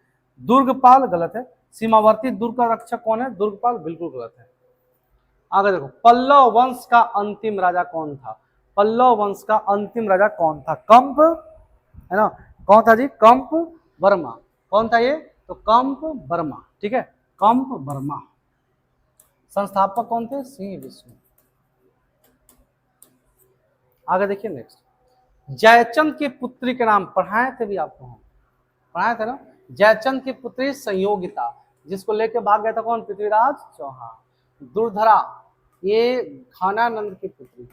दुर्गपाल गलत है। सीमावर्ती दुर्ग का रक्षक कौन है? दुर्गपाल बिल्कुल गलत है। आगे देखो, पल्लव वंश का अंतिम राजा कौन था? पल्लव वंश का अंतिम राजा कौन था? कंप, है ना। कौन था जी? कंप वर्मा। कौन था ये? तो कंप वर्मा, ठीक है, कंप वर्मा। संस्थापक कौन थे? सिंह विष्णु। आगे देखिए नेक्स्ट, जयचंद की पुत्री के नाम पढ़ाए थे भी आपको, हम पढ़ाए थे ना। जयचंद की पुत्री संयोगिता, जिसको लेके भाग गया था कौन? पृथ्वीराज चौहान। दुर्धरा, ये घानानंद की पुत्री।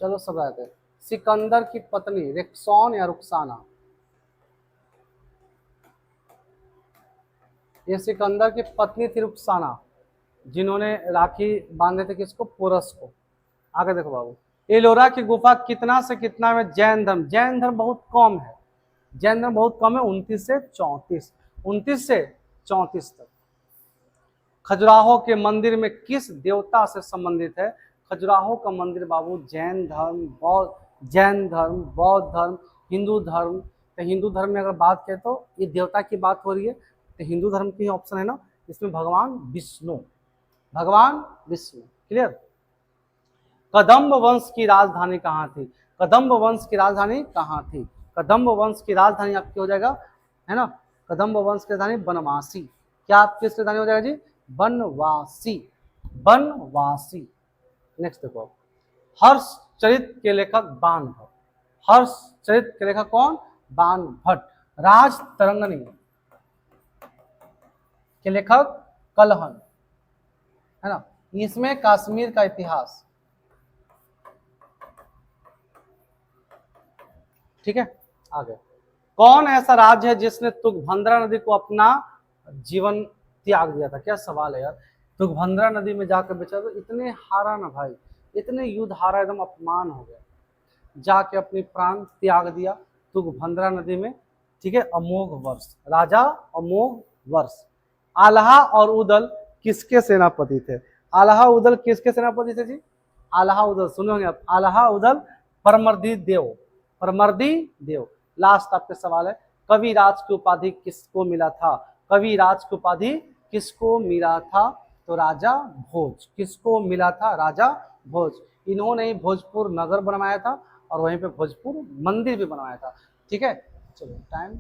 चलो सब रहते हैं। सिकंदर की पत्नी रेक्सॉन या रुखसाना? ये सिकंदर की पत्नी थी रुखसाना, जिन्होंने राखी बांधे थे किसको? पोरस को। आगे देखो बाबू, एलोरा की गुफा कितना से कितना में जैन धर्म? जैन धर्म बहुत कम है, जैन धर्म बहुत कम है, 29 से 34, 29 से 34 तक। खजुराहो के मंदिर में किस देवता से संबंधित है? खजुराहो का मंदिर बाबू जैन धर्म, बौद्ध, जैन धर्म, बौद्ध धर्म, हिंदू धर्म। तो हिंदू धर्म में अगर बात करें तो ये देवता की बात हो रही है, तो हिंदू धर्म की ऑप्शन है ना, इसमें भगवान विष्णु, भगवान विष्णु। क्लियर। कदम्ब वंश की राजधानी कहाँ थी? कदम्ब वंश की राजधानी कहाँ थी? कदम्ब वंश की राजधानी आपकी हो जाएगा, है ना, कदम्ब वंश की राजधानी बनवासी। क्या आपकी इसकी राजधानी हो जाएगा जी? बनवासी, बनवासी। नेक्स्ट देखो, हर्षचरित के लेखक बाण भट्ट। हर्षचरित के लेखक कौन? बाण भट्ट। राज तरंगनी के लेखक कलहन, है ना। इसमें कश्मीर का इतिहास, ठीक है। आगे, कौन ऐसा राज्य है जिसने तुंगभद्रा नदी को अपना जीवन त्याग दिया था? क्या सवाल है यार। तुंगभद्रा नदी में जाकर बेचा, तो इतने हारा ना भाई, इतने युद्ध हारा, एकदम अपमान हो गया, जाके अपनी प्राण त्याग दिया तुंगभद्रा नदी में, ठीक है। अमोघ वर्ष, राजा अमोघ वर्ष। आल्हा और उदल किसके सेनापति थे? आल्हा उदल किसके सेनापति थे जी? आल्हा उदल सुने होंगे आप, आल्हा उदल परमर्दी देव, परमर्दी देव। लास्ट आपके सवाल है, कविराज की उपाधि किसको मिला था? कविराज की उपाधि किसको मिला था? तो राजा भोज। किसको मिला था? राजा भोज। इन्होंने ही भोजपुर नगर बनवाया था और वहीं पे भोजपुर मंदिर भी बनवाया था, ठीक है। चलो टाइम